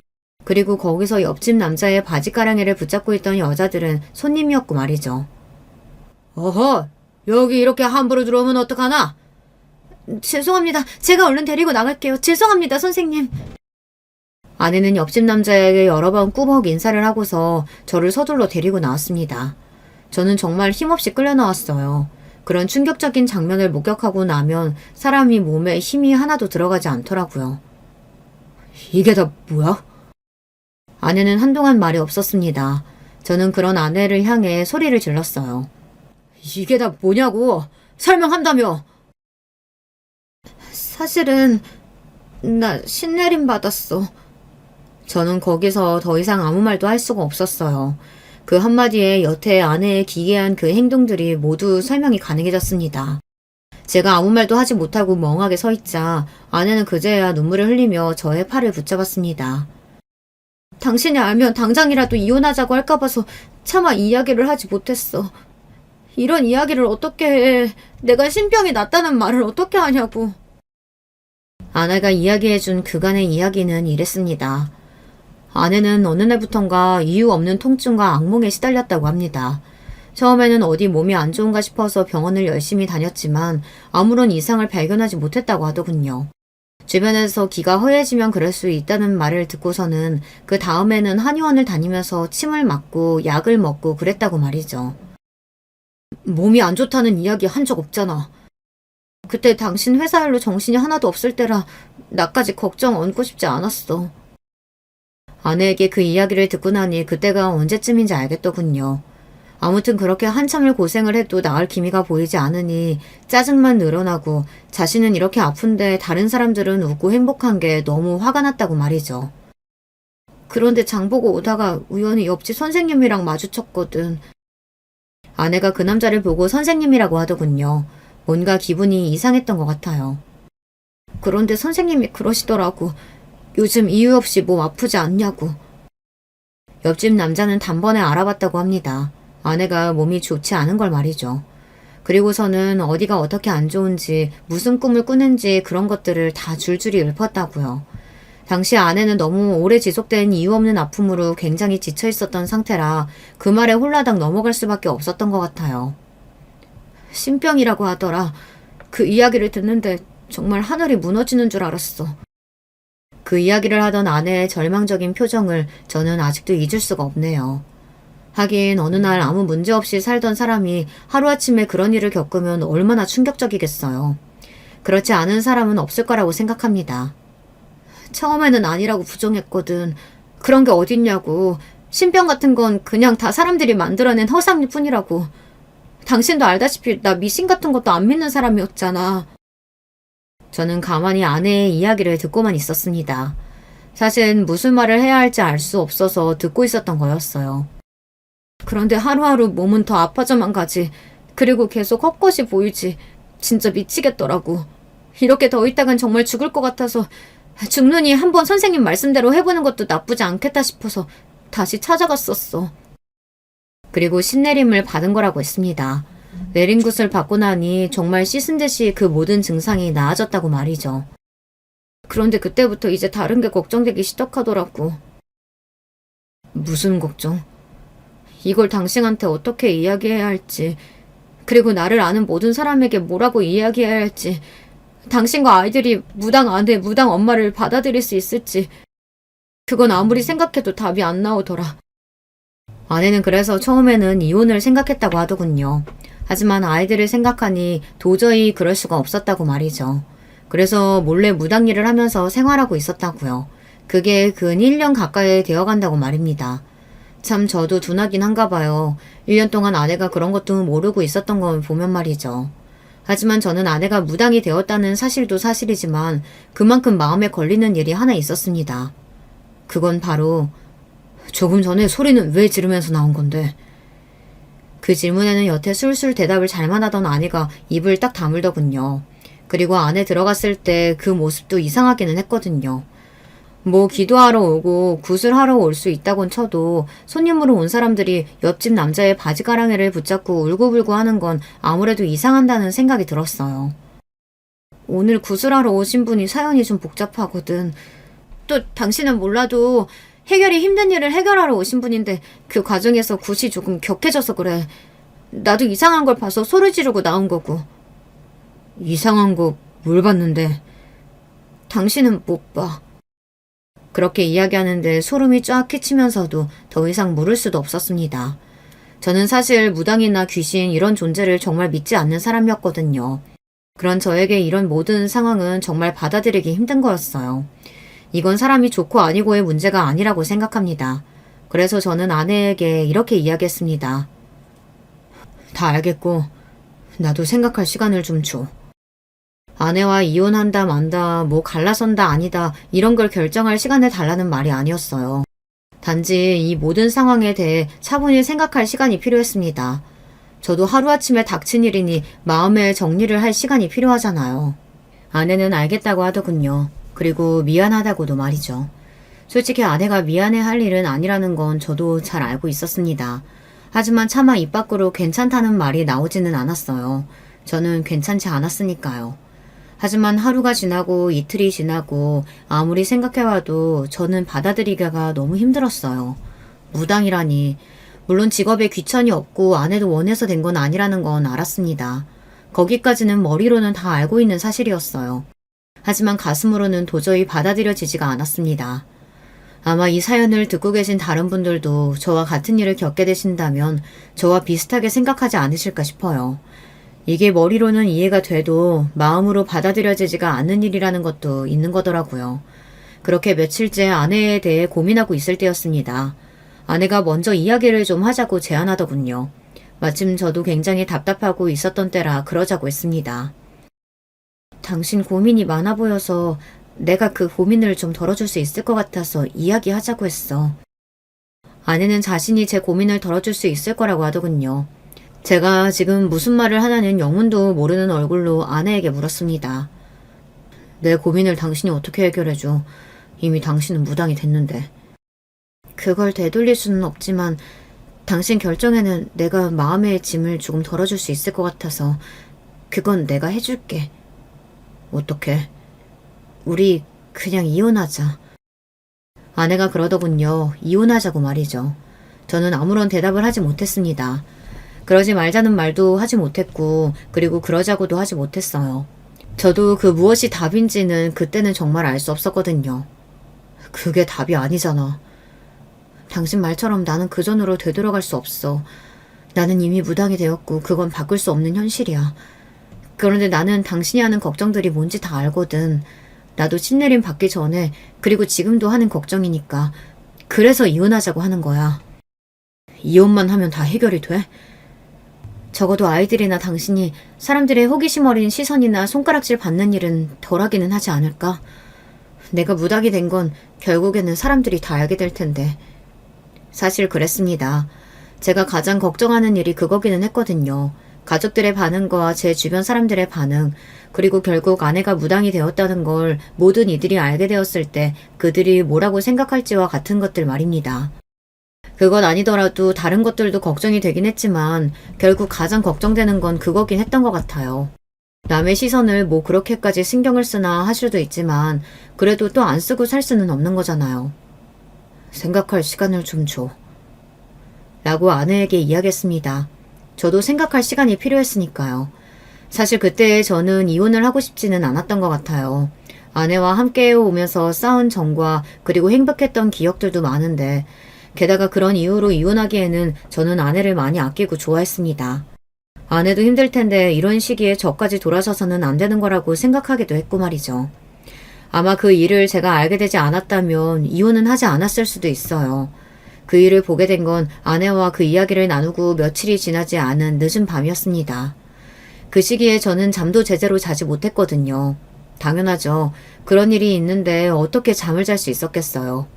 그리고 거기서 옆집 남자의 바지가랑이를 붙잡고 있던 여자들은 손님이었고 말이죠. 어허, 여기 이렇게 함부로 들어오면 어떡하나? 죄송합니다. 제가 얼른 데리고 나갈게요. 죄송합니다, 선생님. 아내는 옆집 남자에게 여러 번 꾸벅 인사를 하고서 저를 서둘러 데리고 나왔습니다. 저는 정말 힘없이 끌려 나왔어요. 그런 충격적인 장면을 목격하고 나면 사람이 몸에 힘이 하나도 들어가지 않더라고요. 이게 다 뭐야? 아내는 한동안 말이 없었습니다. 저는 그런 아내를 향해 소리를 질렀어요. 이게 다 뭐냐고! 설명한다며! 사실은 나 신내림 받았어. 저는 거기서 더 이상 아무 말도 할 수가 없었어요. 그 한마디에 여태 아내의 기괴한 그 행동들이 모두 설명이 가능해졌습니다. 제가 아무 말도 하지 못하고 멍하게 서 있자 아내는 그제야 눈물을 흘리며 저의 팔을 붙잡았습니다. 당신이 알면 당장이라도 이혼하자고 할까 봐서 차마 이야기를 하지 못했어. 이런 이야기를 어떻게 해. 내가 신병이 났다는 말을 어떻게 하냐고. 아내가 이야기해준 그간의 이야기는 이랬습니다. 아내는 어느 날부턴가 이유 없는 통증과 악몽에 시달렸다고 합니다. 처음에는 어디 몸이 안 좋은가 싶어서 병원을 열심히 다녔지만 아무런 이상을 발견하지 못했다고 하더군요. 주변에서 기가 허해지면 그럴 수 있다는 말을 듣고서는 그 다음에는 한의원을 다니면서 침을 맞고 약을 먹고 그랬다고 말이죠. 몸이 안 좋다는 이야기 한 적 없잖아. 그때 당신 회사 일로 정신이 하나도 없을 때라 나까지 걱정 얹고 싶지 않았어. 아내에게 그 이야기를 듣고 나니 그때가 언제쯤인지 알겠더군요. 아무튼 그렇게 한참을 고생을 해도 나을 기미가 보이지 않으니 짜증만 늘어나고 자신은 이렇게 아픈데 다른 사람들은 웃고 행복한 게 너무 화가 났다고 말이죠. 그런데 장보고 오다가 우연히 옆집 선생님이랑 마주쳤거든. 아내가 그 남자를 보고 선생님이라고 하더군요. 뭔가 기분이 이상했던 것 같아요. 그런데 선생님이 그러시더라고. 요즘 이유 없이 몸 아프지 않냐고. 옆집 남자는 단번에 알아봤다고 합니다. 아내가 몸이 좋지 않은 걸 말이죠. 그리고서는 어디가 어떻게 안 좋은지 무슨 꿈을 꾸는지 그런 것들을 다 줄줄이 읊었다고요. 당시 아내는 너무 오래 지속된 이유 없는 아픔으로 굉장히 지쳐 있었던 상태라 그 말에 홀라당 넘어갈 수밖에 없었던 것 같아요. 신병이라고 하더라. 그 이야기를 듣는데 정말 하늘이 무너지는 줄 알았어. 그 이야기를 하던 아내의 절망적인 표정을 저는 아직도 잊을 수가 없네요. 하긴 어느 날 아무 문제 없이 살던 사람이 하루아침에 그런 일을 겪으면 얼마나 충격적이겠어요. 그렇지 않은 사람은 없을 거라고 생각합니다. 처음에는 아니라고 부정했거든. 그런 게 어딨냐고. 신병 같은 건 그냥 다 사람들이 만들어낸 허상일 뿐이라고. 당신도 알다시피 나 미신 같은 것도 안 믿는 사람이었잖아. 저는 가만히 아내의 이야기를 듣고만 있었습니다. 사실 무슨 말을 해야 할지 알 수 없어서 듣고 있었던 거였어요. 그런데 하루하루 몸은 더 아파져만 가지. 그리고 계속 헛것이 보이지. 진짜 미치겠더라고. 이렇게 더 있다간 정말 죽을 것 같아서 죽느니 한번 선생님 말씀대로 해보는 것도 나쁘지 않겠다 싶어서 다시 찾아갔었어. 그리고 신내림을 받은 거라고 했습니다. 내린 굿을 받고 나니 정말 씻은 듯이 그 모든 증상이 나아졌다고 말이죠. 그런데 그때부터 이제 다른 게 걱정되기 시작하더라고. 무슨 걱정? 이걸 당신한테 어떻게 이야기해야 할지, 그리고 나를 아는 모든 사람에게 뭐라고 이야기해야 할지, 당신과 아이들이 무당 아내, 무당 엄마를 받아들일 수 있을지, 그건 아무리 생각해도 답이 안 나오더라. 아내는 그래서 처음에는 이혼을 생각했다고 하더군요. 하지만 아이들을 생각하니 도저히 그럴 수가 없었다고 말이죠. 그래서 몰래 무당 일을 하면서 생활하고 있었다고요. 그게 근 1년 가까이 되어간다고 말입니다. 참 저도 둔하긴 한가 봐요. 1년 동안 아내가 그런 것도 모르고 있었던 걸 보면 말이죠. 하지만 저는 아내가 무당이 되었다는 사실도 사실이지만 그만큼 마음에 걸리는 일이 하나 있었습니다. 그건 바로 조금 전에 소리는 왜 지르면서 나온 건데? 그 질문에는 여태 술술 대답을 잘만 하던 아내가 입을 딱 다물더군요. 그리고 안에 들어갔을 때 그 모습도 이상하기는 했거든요. 뭐 기도하러 오고 구슬하러 올 수 있다곤 쳐도 손님으로 온 사람들이 옆집 남자의 바지가랑이를 붙잡고 울고불고 하는 건 아무래도 이상한다는 생각이 들었어요. 오늘 구슬하러 오신 분이 사연이 좀 복잡하거든. 또 당신은 몰라도 해결이 힘든 일을 해결하러 오신 분인데 그 과정에서 굿이 조금 격해져서 그래. 나도 이상한 걸 봐서 소리 지르고 나온 거고. 이상한 거 뭘 봤는데? 당신은 못 봐. 그렇게 이야기하는데 소름이 쫙 끼치면서도 더 이상 물을 수도 없었습니다. 저는 사실 무당이나 귀신 이런 존재를 정말 믿지 않는 사람이었거든요. 그런 저에게 이런 모든 상황은 정말 받아들이기 힘든 거였어요. 이건 사람이 좋고 아니고의 문제가 아니라고 생각합니다. 그래서 저는 아내에게 이렇게 이야기했습니다. 다 알겠고 나도 생각할 시간을 좀 줘. 아내와 이혼한다 만다 뭐 갈라선다 아니다 이런 걸 결정할 시간을 달라는 말이 아니었어요. 단지 이 모든 상황에 대해 차분히 생각할 시간이 필요했습니다. 저도 하루아침에 닥친 일이니 마음의 정리를 할 시간이 필요하잖아요. 아내는 알겠다고 하더군요. 그리고 미안하다고도 말이죠. 솔직히 아내가 미안해할 일은 아니라는 건 저도 잘 알고 있었습니다. 하지만 차마 입 밖으로 괜찮다는 말이 나오지는 않았어요. 저는 괜찮지 않았으니까요. 하지만 하루가 지나고 이틀이 지나고 아무리 생각해봐도 저는 받아들이기가 너무 힘들었어요. 무당이라니. 물론 직업에 귀천이 없고 아내도 원해서 된 건 아니라는 건 알았습니다. 거기까지는 머리로는 다 알고 있는 사실이었어요. 하지만 가슴으로는 도저히 받아들여지지가 않았습니다. 아마 이 사연을 듣고 계신 다른 분들도 저와 같은 일을 겪게 되신다면 저와 비슷하게 생각하지 않으실까 싶어요. 이게 머리로는 이해가 돼도 마음으로 받아들여지지가 않는 일이라는 것도 있는 거더라고요. 그렇게 며칠째 아내에 대해 고민하고 있을 때였습니다. 아내가 먼저 이야기를 좀 하자고 제안하더군요. 마침 저도 굉장히 답답하고 있었던 때라 그러자고 했습니다. 당신 고민이 많아 보여서 내가 그 고민을 좀 덜어줄 수 있을 것 같아서 이야기하자고 했어. 아내는 자신이 제 고민을 덜어줄 수 있을 거라고 하더군요. 제가 지금 무슨 말을 하나는 영문도 모르는 얼굴로 아내에게 물었습니다. 내 고민을 당신이 어떻게 해결해줘? 이미 당신은 무당이 됐는데. 그걸 되돌릴 수는 없지만 당신 결정에는 내가 마음의 짐을 조금 덜어줄 수 있을 것 같아서 그건 내가 해줄게. 어떻게? 우리 그냥 이혼하자. 아내가 그러더군요. 이혼하자고 말이죠. 저는 아무런 대답을 하지 못했습니다. 그러지 말자는 말도 하지 못했고 그리고 그러자고도 하지 못했어요. 저도 그 무엇이 답인지는 그때는 정말 알 수 없었거든요. 그게 답이 아니잖아. 당신 말처럼 나는 그전으로 되돌아갈 수 없어. 나는 이미 무당이 되었고 그건 바꿀 수 없는 현실이야. 그런데 나는 당신이 하는 걱정들이 뭔지 다 알거든. 나도 신내림 받기 전에 그리고 지금도 하는 걱정이니까. 그래서 이혼하자고 하는 거야. 이혼만 하면 다 해결이 돼? 적어도 아이들이나 당신이 사람들의 호기심 어린 시선이나 손가락질 받는 일은 덜하기는 하지 않을까? 내가 무당이 된 건 결국에는 사람들이 다 알게 될 텐데. 사실 그랬습니다. 제가 가장 걱정하는 일이 그거기는 했거든요. 가족들의 반응과 제 주변 사람들의 반응, 그리고 결국 아내가 무당이 되었다는 걸 모든 이들이 알게 되었을 때 그들이 뭐라고 생각할지와 같은 것들 말입니다. 그건 아니더라도 다른 것들도 걱정이 되긴 했지만 결국 가장 걱정되는 건 그거긴 했던 것 같아요. 남의 시선을 뭐 그렇게까지 신경을 쓰나 할 수도 있지만 그래도 또 안 쓰고 살 수는 없는 거잖아요. 생각할 시간을 좀 줘. 라고 아내에게 이야기했습니다. 저도 생각할 시간이 필요했으니까요. 사실 그때 저는 이혼을 하고 싶지는 않았던 것 같아요. 아내와 함께 오면서 싸운 정과 그리고 행복했던 기억들도 많은데 게다가 그런 이유로 이혼하기에는 저는 아내를 많이 아끼고 좋아했습니다. 아내도 힘들 텐데 이런 시기에 저까지 돌아서서는 안 되는 거라고 생각하기도 했고 말이죠. 아마 그 일을 제가 알게 되지 않았다면 이혼은 하지 않았을 수도 있어요. 그 일을 보게 된 건 아내와 그 이야기를 나누고 며칠이 지나지 않은 늦은 밤이었습니다. 그 시기에 저는 잠도 제대로 자지 못했거든요. 당연하죠. 그런 일이 있는데 어떻게 잠을 잘 수 있었겠어요.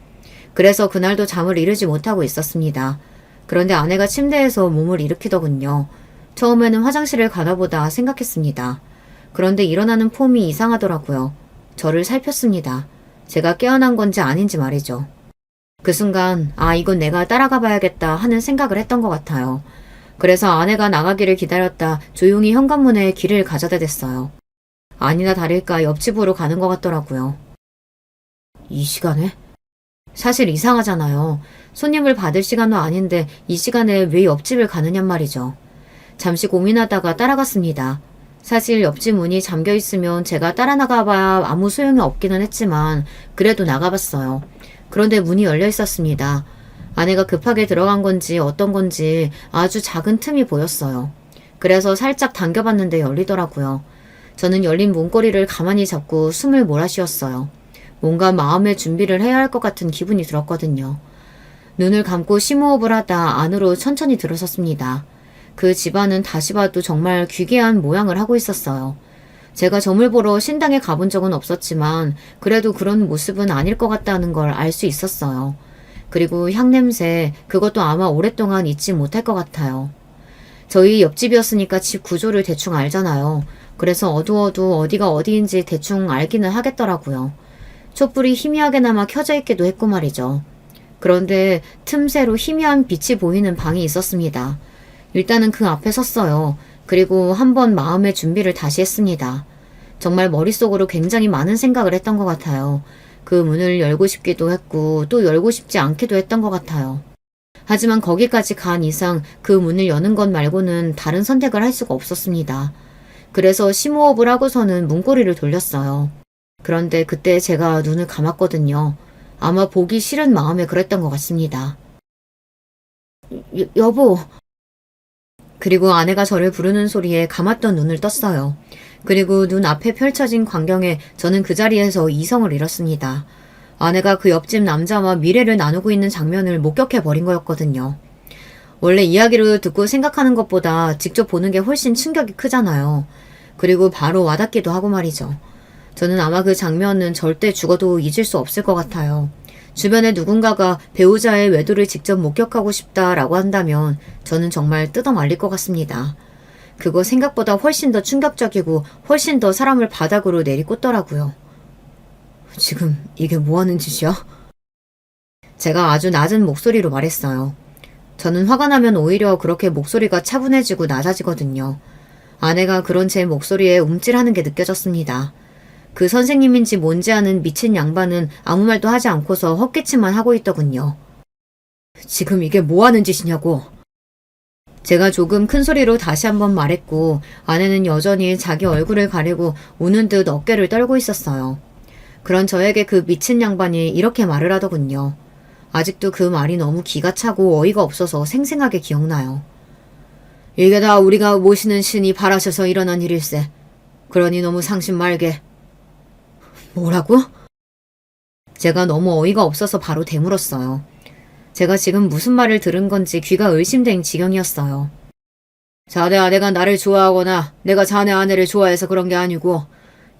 그래서 그날도 잠을 이루지 못하고 있었습니다. 그런데 아내가 침대에서 몸을 일으키더군요. 처음에는 화장실을 가나보다 생각했습니다. 그런데 일어나는 폼이 이상하더라고요. 저를 살폈습니다. 제가 깨어난 건지 아닌지 말이죠. 그 순간 이건 내가 따라가 봐야겠다 하는 생각을 했던 것 같아요. 그래서 아내가 나가기를 기다렸다 조용히 현관문에 길을 가져다 댔어요. 아니나 다를까 옆집으로 가는 것 같더라고요. 이 시간에? 사실 이상하잖아요. 손님을 받을 시간도 아닌데 이 시간에 왜 옆집을 가느냔 말이죠. 잠시 고민하다가 따라갔습니다. 사실 옆집 문이 잠겨 있으면 제가 따라 나가봐야 아무 소용이 없기는 했지만 그래도 나가봤어요. 그런데 문이 열려 있었습니다. 아내가 급하게 들어간 건지 어떤 건지 아주 작은 틈이 보였어요. 그래서 살짝 당겨봤는데 열리더라고요. 저는 열린 문고리를 가만히 잡고 숨을 몰아쉬었어요. 뭔가 마음의 준비를 해야 할 것 같은 기분이 들었거든요. 눈을 감고 심호흡을 하다 안으로 천천히 들어섰습니다. 그 집안은 다시 봐도 정말 귀괴한 모양을 하고 있었어요. 제가 점을 보러 신당에 가본 적은 없었지만 그래도 그런 모습은 아닐 것 같다는 걸 알 수 있었어요. 그리고 향냄새, 그것도 아마 오랫동안 잊지 못할 것 같아요. 저희 옆집이었으니까 집 구조를 대충 알잖아요. 그래서 어두워도 어디가 어디인지 대충 알기는 하겠더라고요. 촛불이 희미하게나마 켜져 있기도 했고 말이죠. 그런데 틈새로 희미한 빛이 보이는 방이 있었습니다. 일단은 그 앞에 섰어요. 그리고 한번 마음의 준비를 다시 했습니다. 정말 머릿속으로 굉장히 많은 생각을 했던 것 같아요. 그 문을 열고 싶기도 했고 또 열고 싶지 않기도 했던 것 같아요. 하지만 거기까지 간 이상 그 문을 여는 것 말고는 다른 선택을 할 수가 없었습니다. 그래서 심호흡을 하고서는 문고리를 돌렸어요. 그런데 그때 제가 눈을 감았거든요. 아마 보기 싫은 마음에 그랬던 것 같습니다. 여보. 그리고 아내가 저를 부르는 소리에 감았던 눈을 떴어요. 그리고 눈 앞에 펼쳐진 광경에 저는 그 자리에서 이성을 잃었습니다. 아내가 그 옆집 남자와 미래를 나누고 있는 장면을 목격해버린 거였거든요. 원래 이야기로 듣고 생각하는 것보다 직접 보는 게 훨씬 충격이 크잖아요. 그리고 바로 와닿기도 하고 말이죠. 저는 아마 그 장면은 절대 죽어도 잊을 수 없을 것 같아요. 주변에 누군가가 배우자의 외도를 직접 목격하고 싶다라고 한다면 저는 정말 뜯어말릴 것 같습니다. 그거 생각보다 훨씬 더 충격적이고 훨씬 더 사람을 바닥으로 내리꽂더라고요. 지금 이게 뭐 하는 짓이야? 제가 아주 낮은 목소리로 말했어요. 저는 화가 나면 오히려 그렇게 목소리가 차분해지고 낮아지거든요. 아내가 그런 제 목소리에 움찔하는 게 느껴졌습니다. 그 선생님인지 뭔지 아는 미친 양반은 아무 말도 하지 않고서 헛기침만 하고 있더군요. 지금 이게 뭐 하는 짓이냐고. 제가 조금 큰 소리로 다시 한번 말했고 아내는 여전히 자기 얼굴을 가리고 우는 듯 어깨를 떨고 있었어요. 그런 저에게 그 미친 양반이 이렇게 말을 하더군요. 아직도 그 말이 너무 기가 차고 어이가 없어서 생생하게 기억나요. 이게 다 우리가 모시는 신이 바라셔서 일어난 일일세. 그러니 너무 상심 말게. 뭐라고? 제가 너무 어이가 없어서 바로 되물었어요. 제가 지금 무슨 말을 들은 건지 귀가 의심된 지경이었어요. 자네 아내가 나를 좋아하거나 내가 자네 아내를 좋아해서 그런 게 아니고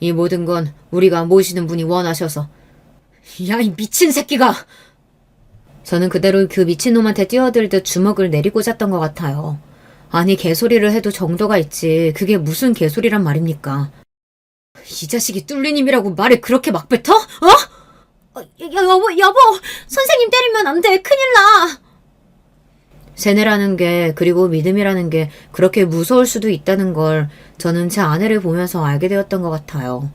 이 모든 건 우리가 모시는 분이 원하셔서. 야, 이 미친 새끼가! 저는 그대로 그 미친놈한테 뛰어들듯 주먹을 내리꽂았던 것 같아요. 아니 개소리를 해도 정도가 있지 그게 무슨 개소리란 말입니까? 이 자식이 뚫리님이라고 말을 그렇게 막 뱉어? 여보, 선생님 때리면 안 돼, 큰일 나. 세뇌라는 게 그리고 믿음이라는 게 그렇게 무서울 수도 있다는 걸 저는 제 아내를 보면서 알게 되었던 것 같아요.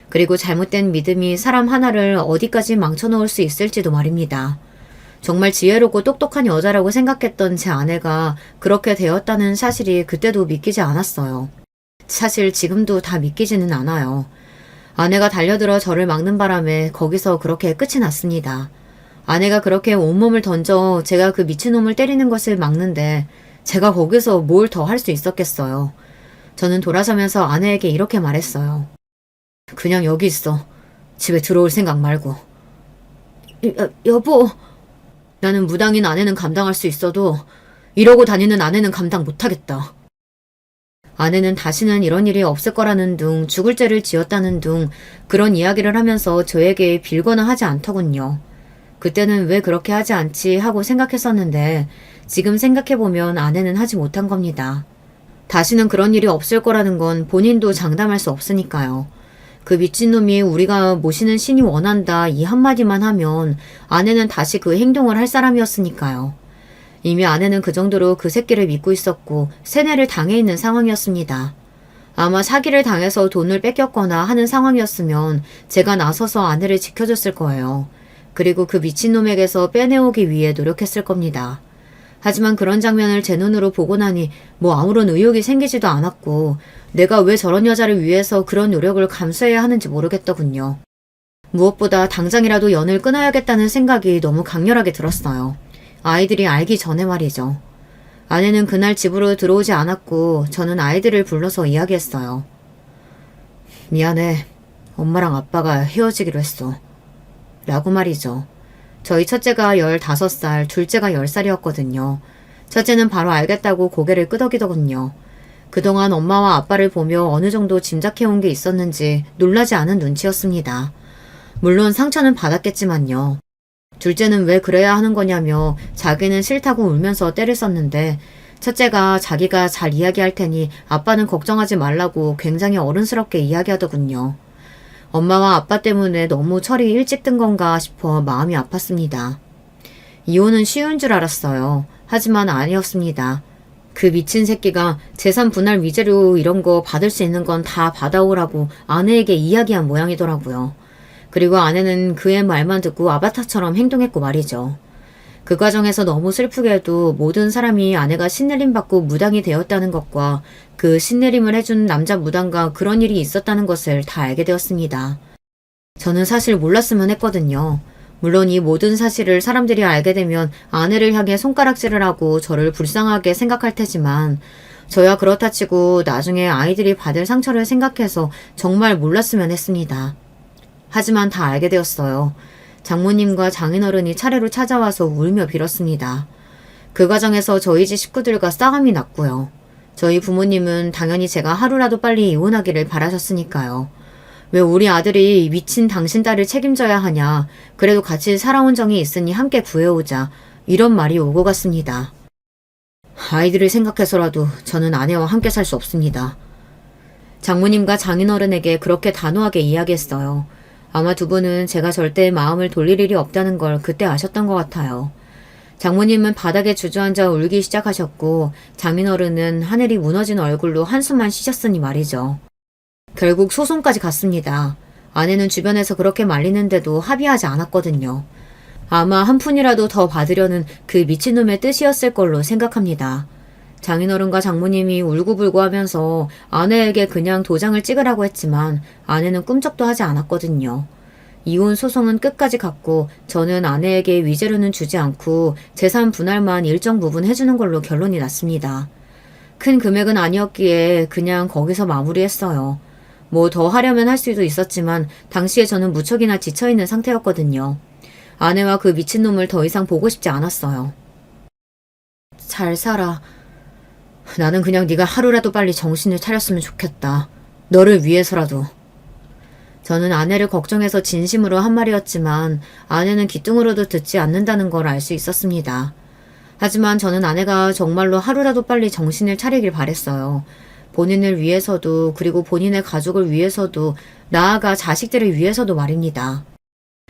그리고 잘못된 믿음이 사람 하나를 어디까지 망쳐놓을 수 있을지도 말입니다. 정말 지혜롭고 똑똑한 여자라고 생각했던 제 아내가 그렇게 되었다는 사실이 그때도 믿기지 않았어요. 사실 지금도 다 믿기지는 않아요. 아내가 달려들어 저를 막는 바람에 거기서 그렇게 끝이 났습니다. 아내가 그렇게 온몸을 던져 제가 그 미친놈을 때리는 것을 막는데 제가 거기서 뭘 더 할 수 있었겠어요. 저는 돌아서면서 아내에게 이렇게 말했어요. 그냥 여기 있어. 집에 들어올 생각 말고. 여보. 나는 무당인 아내는 감당할 수 있어도 이러고 다니는 아내는 감당 못하겠다. 아내는 다시는 이런 일이 없을 거라는 둥, 죽을 죄를 지었다는 둥, 그런 이야기를 하면서 저에게 빌거나 하지 않더군요. 그때는 왜 그렇게 하지 않지 하고 생각했었는데 지금 생각해보면 아내는 하지 못한 겁니다. 다시는 그런 일이 없을 거라는 건 본인도 장담할 수 없으니까요. 그 미친놈이 우리가 모시는 신이 원한다 이 한마디만 하면 아내는 다시 그 행동을 할 사람이었으니까요. 이미 아내는 그 정도로 그 새끼를 믿고 있었고 세뇌를 당해 있는 상황이었습니다. 아마 사기를 당해서 돈을 뺏겼거나 하는 상황이었으면 제가 나서서 아내를 지켜줬을 거예요. 그리고 그 미친놈에게서 빼내오기 위해 노력했을 겁니다. 하지만 그런 장면을 제 눈으로 보고 나니 뭐 아무런 의욕이 생기지도 않았고 내가 왜 저런 여자를 위해서 그런 노력을 감수해야 하는지 모르겠더군요. 무엇보다 당장이라도 연을 끊어야겠다는 생각이 너무 강렬하게 들었어요. 아이들이 알기 전에 말이죠. 아내는 그날 집으로 들어오지 않았고 저는 아이들을 불러서 이야기했어요. 미안해. 엄마랑 아빠가 헤어지기로 했어. 라고 말이죠. 저희 첫째가 15살, 둘째가 10살이었거든요. 첫째는 바로 알겠다고 고개를 끄덕이더군요. 그동안 엄마와 아빠를 보며 어느 정도 짐작해온 게 있었는지 놀라지 않은 눈치였습니다. 물론 상처는 받았겠지만요. 둘째는 왜 그래야 하는 거냐며 자기는 싫다고 울면서 때를 썼는데 첫째가 자기가 잘 이야기할 테니 아빠는 걱정하지 말라고 굉장히 어른스럽게 이야기하더군요. 엄마와 아빠 때문에 너무 철이 일찍 든 건가 싶어 마음이 아팠습니다. 이혼은 쉬운 줄 알았어요. 하지만 아니었습니다. 그 미친 새끼가 재산 분할 위자료 이런 거 받을 수 있는 건 다 받아오라고 아내에게 이야기한 모양이더라고요. 그리고 아내는 그의 말만 듣고 아바타처럼 행동했고 말이죠. 그 과정에서 너무 슬프게도 모든 사람이 아내가 신내림 받고 무당이 되었다는 것과 그 신내림을 해준 남자 무당과 그런 일이 있었다는 것을 다 알게 되었습니다. 저는 사실 몰랐으면 했거든요. 물론 이 모든 사실을 사람들이 알게 되면 아내를 향해 손가락질을 하고 저를 불쌍하게 생각할 테지만 저야 그렇다 치고 나중에 아이들이 받을 상처를 생각해서 정말 몰랐으면 했습니다. 하지만 다 알게 되었어요. 장모님과 장인어른이 차례로 찾아와서 울며 빌었습니다. 그 과정에서 저희 집 식구들과 싸움이 났고요. 저희 부모님은 당연히 제가 하루라도 빨리 이혼하기를 바라셨으니까요. 왜 우리 아들이 미친 당신 딸을 책임져야 하냐. 그래도 같이 살아온 정이 있으니 함께 구해오자. 이런 말이 오고 갔습니다. 아이들을 생각해서라도 저는 아내와 함께 살 수 없습니다. 장모님과 장인어른에게 그렇게 단호하게 이야기했어요. 아마 두 분은 제가 절대 마음을 돌릴 일이 없다는 걸 그때 아셨던 것 같아요. 장모님은 바닥에 주저앉아 울기 시작하셨고 장인어른은 하늘이 무너진 얼굴로 한숨만 쉬셨으니 말이죠. 결국 소송까지 갔습니다. 아내는 주변에서 그렇게 말리는데도 합의하지 않았거든요. 아마 한 푼이라도 더 받으려는 그 미친놈의 뜻이었을 걸로 생각합니다. 장인어른과 장모님이 울고불고 하면서 아내에게 그냥 도장을 찍으라고 했지만 아내는 꿈쩍도 하지 않았거든요. 이혼 소송은 끝까지 갔고 저는 아내에게 위자료는 주지 않고 재산 분할만 일정 부분 해주는 걸로 결론이 났습니다. 큰 금액은 아니었기에 그냥 거기서 마무리했어요. 뭐 더 하려면 할 수도 있었지만 당시에 저는 무척이나 지쳐있는 상태였거든요. 아내와 그 미친놈을 더 이상 보고 싶지 않았어요. 잘 살아. 나는 그냥 네가 하루라도 빨리 정신을 차렸으면 좋겠다. 너를 위해서라도. 저는 아내를 걱정해서 진심으로 한 말이었지만 아내는 귀뚱으로도 듣지 않는다는 걸 알 수 있었습니다. 하지만 저는 아내가 정말로 하루라도 빨리 정신을 차리길 바랬어요. 본인을 위해서도 그리고 본인의 가족을 위해서도 나아가 자식들을 위해서도 말입니다.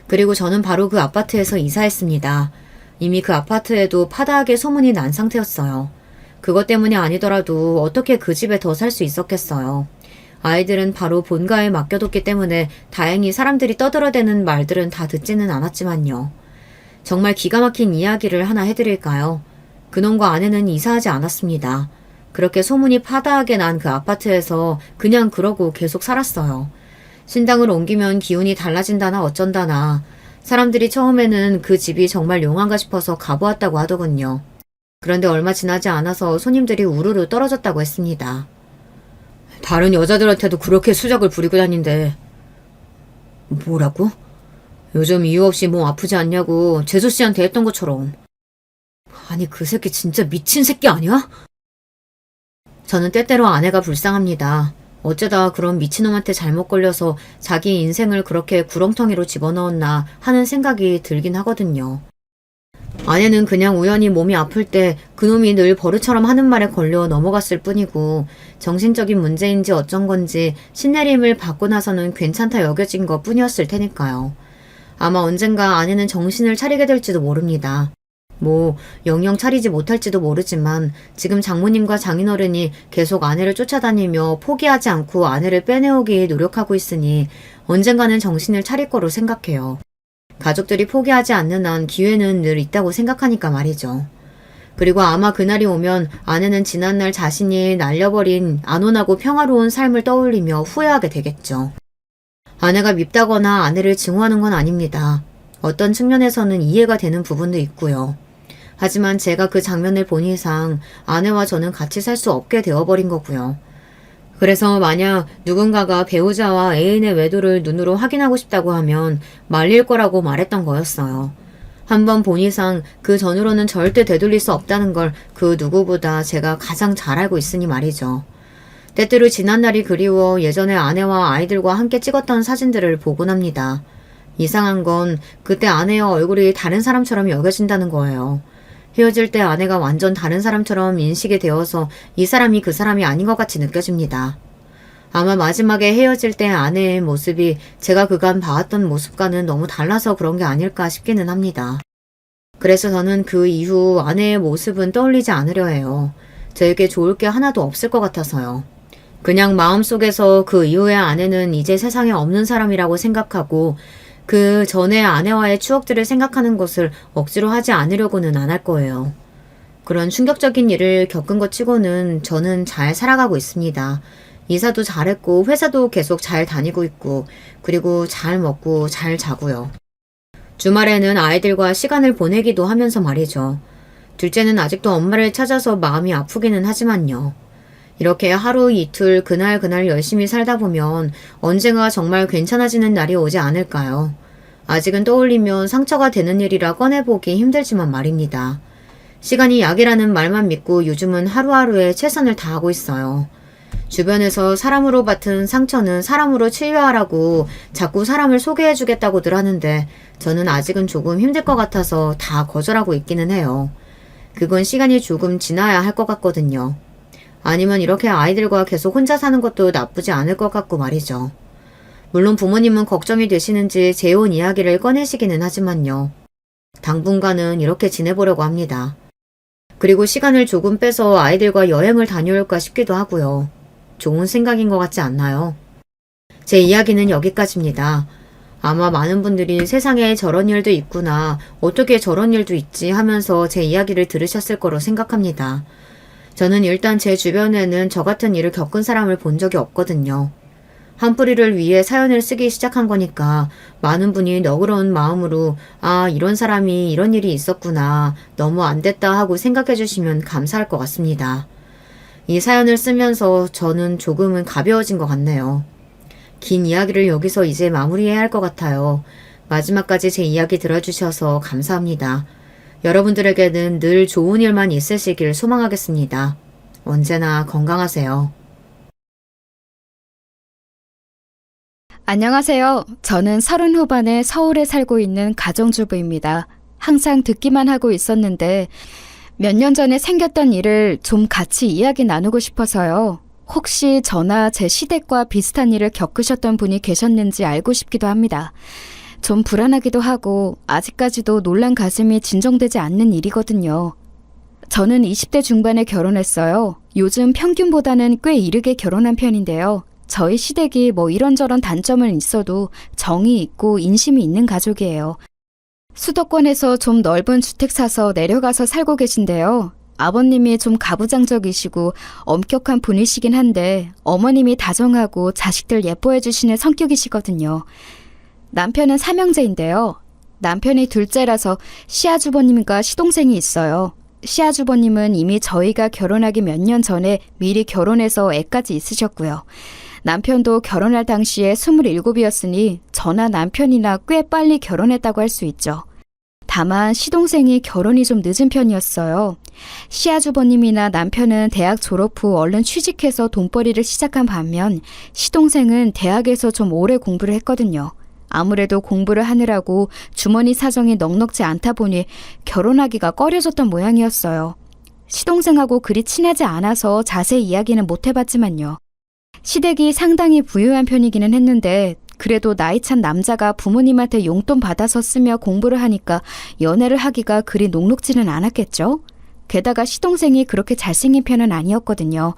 그리고 저는 바로 그 아파트에서 이사했습니다. 이미 그 아파트에도 파다하게 소문이 난 상태였어요. 그것 때문이 아니더라도 어떻게 그 집에 더 살 수 있었겠어요. 아이들은 바로 본가에 맡겨뒀기 때문에 다행히 사람들이 떠들어대는 말들은 다 듣지는 않았지만요. 정말 기가 막힌 이야기를 하나 해드릴까요? 그놈과 아내는 이사하지 않았습니다. 그렇게 소문이 파다하게 난 그 아파트에서 그냥 그러고 계속 살았어요. 신당을 옮기면 기운이 달라진다나 어쩐다나 사람들이 처음에는 그 집이 정말 용한가 싶어서 가보았다고 하더군요. 그런데 얼마 지나지 않아서 손님들이 우르르 떨어졌다고 했습니다. 다른 여자들한테도 그렇게 수작을 부리고 다닌대. 뭐라고? 요즘 이유 없이 몸 아프지 않냐고 재수 씨한테 했던 것처럼. 아니 그 새끼 진짜 미친 새끼 아니야? 저는 때때로 아내가 불쌍합니다. 어쩌다 그런 미친놈한테 잘못 걸려서 자기 인생을 그렇게 구렁텅이로 집어넣었나 하는 생각이 들긴 하거든요. 아내는 그냥 우연히 몸이 아플 때 그놈이 늘 버릇처럼 하는 말에 걸려 넘어갔을 뿐이고 정신적인 문제인지 어쩐 건지 신내림을 받고 나서는 괜찮다 여겨진 것 뿐이었을 테니까요. 아마 언젠가 아내는 정신을 차리게 될지도 모릅니다. 영영 차리지 못할지도 모르지만 지금 장모님과 장인어른이 계속 아내를 쫓아다니며 포기하지 않고 아내를 빼내오기 노력하고 있으니 언젠가는 정신을 차릴 거로 생각해요. 가족들이 포기하지 않는 한 기회는 늘 있다고 생각하니까 말이죠. 그리고 아마 그날이 오면 아내는 지난날 자신이 날려버린 안온하고 평화로운 삶을 떠올리며 후회하게 되겠죠. 아내가 밉다거나 아내를 증오하는 건 아닙니다. 어떤 측면에서는 이해가 되는 부분도 있고요. 하지만 제가 그 장면을 본 이상 아내와 저는 같이 살 수 없게 되어버린 거고요. 그래서 만약 누군가가 배우자와 애인의 외도를 눈으로 확인하고 싶다고 하면 말릴 거라고 말했던 거였어요. 한번 본 이상 그 전으로는 절대 되돌릴 수 없다는 걸 그 누구보다 제가 가장 잘 알고 있으니 말이죠. 때때로 지난날이 그리워 예전에 아내와 아이들과 함께 찍었던 사진들을 보곤 합니다. 이상한 건 그때 아내의 얼굴이 다른 사람처럼 여겨진다는 거예요. 헤어질 때 아내가 완전 다른 사람처럼 인식이 되어서 이 사람이 그 사람이 아닌 것 같이 느껴집니다. 아마 마지막에 헤어질 때 아내의 모습이 제가 그간 봐왔던 모습과는 너무 달라서 그런 게 아닐까 싶기는 합니다. 그래서 저는 그 이후 아내의 모습은 떠올리지 않으려 해요. 저에게 좋을 게 하나도 없을 것 같아서요. 그냥 마음속에서 그 이후의 아내는 이제 세상에 없는 사람이라고 생각하고 그 전에 아내와의 추억들을 생각하는 것을 억지로 하지 않으려고는 안 할 거예요. 그런 충격적인 일을 겪은 것 치고는 저는 잘 살아가고 있습니다. 이사도 잘했고 회사도 계속 잘 다니고 있고 그리고 잘 먹고 잘 자고요. 주말에는 아이들과 시간을 보내기도 하면서 말이죠. 둘째는 아직도 엄마를 찾아서 마음이 아프기는 하지만요. 이렇게 하루 이틀 그날 열심히 살다 보면 언젠가 정말 괜찮아지는 날이 오지 않을까요? 아직은 떠올리면 상처가 되는 일이라 꺼내보기 힘들지만 말입니다. 시간이 약이라는 말만 믿고 요즘은 하루하루에 최선을 다하고 있어요. 주변에서 사람으로 받은 상처는 사람으로 치유하라고 자꾸 사람을 소개해주겠다고들 하는데 저는 아직은 조금 힘들 것 같아서 다 거절하고 있기는 해요. 그건 시간이 조금 지나야 할 것 같거든요. 아니면 이렇게 아이들과 계속 혼자 사는 것도 나쁘지 않을 것 같고 말이죠. 물론 부모님은 걱정이 되시는지 재혼 이야기를 꺼내시기는 하지만요. 당분간은 이렇게 지내보려고 합니다. 그리고 시간을 조금 빼서 아이들과 여행을 다녀올까 싶기도 하고요. 좋은 생각인 것 같지 않나요? 제 이야기는 여기까지입니다. 아마 많은 분들이 세상에 저런 일도 있구나, 어떻게 저런 일도 있지 하면서 제 이야기를 들으셨을 거로 생각합니다. 저는 일단 제 주변에는 저 같은 일을 겪은 사람을 본 적이 없거든요. 한 뿌리를 위해 사연을 쓰기 시작한 거니까 많은 분이 너그러운 마음으로 이런 사람이 이런 일이 있었구나, 너무 안 됐다 하고 생각해 주시면 감사할 것 같습니다. 이 사연을 쓰면서 저는 조금은 가벼워진 것 같네요. 긴 이야기를 여기서 이제 마무리해야 할 것 같아요. 마지막까지 제 이야기 들어주셔서 감사합니다. 여러분들에게는 늘 좋은 일만 있으시길 소망하겠습니다. 언제나 건강하세요. 안녕하세요. 저는 30 후반에 서울에 살고 있는 가정주부입니다. 항상 듣기만 하고 있었는데 몇 년 전에 생겼던 일을 좀 같이 이야기 나누고 싶어서요. 혹시 저나 제 시댁과 비슷한 일을 겪으셨던 분이 계셨는지 알고 싶기도 합니다. 좀 불안하기도 하고 아직까지도 놀란 가슴이 진정되지 않는 일이거든요. 저는 20대 중반에 결혼했어요. 요즘 평균보다는 꽤 이르게 결혼한 편인데요. 저희 시댁이 이런저런 단점은 있어도 정이 있고 인심이 있는 가족이에요. 수도권에서 좀 넓은 주택 사서 내려가서 살고 계신데요. 아버님이 좀 가부장적이시고 엄격한 분이시긴 한데 어머님이 다정하고 자식들 예뻐해 주시는 성격이시거든요. 남편은 삼형제인데요. 남편이 둘째라서 시아주버님과 시동생이 있어요. 시아주버님은 이미 저희가 결혼하기 몇 년 전에 미리 결혼해서 애까지 있으셨고요. 남편도 결혼할 당시에 27이었으니 저나 남편이나 꽤 빨리 결혼했다고 할 수 있죠. 다만 시동생이 결혼이 좀 늦은 편이었어요. 시아주버님이나 남편은 대학 졸업 후 얼른 취직해서 돈벌이를 시작한 반면 시동생은 대학에서 좀 오래 공부를 했거든요. 아무래도 공부를 하느라고 주머니 사정이 넉넉지 않다 보니 결혼하기가 꺼려졌던 모양이었어요. 시동생하고 그리 친하지 않아서 자세히 이야기는 못 해봤지만요. 시댁이 상당히 부유한 편이기는 했는데 그래도 나이 찬 남자가 부모님한테 용돈 받아서 쓰며 공부를 하니까 연애를 하기가 그리 녹록지는 않았겠죠? 게다가 시동생이 그렇게 잘생긴 편은 아니었거든요.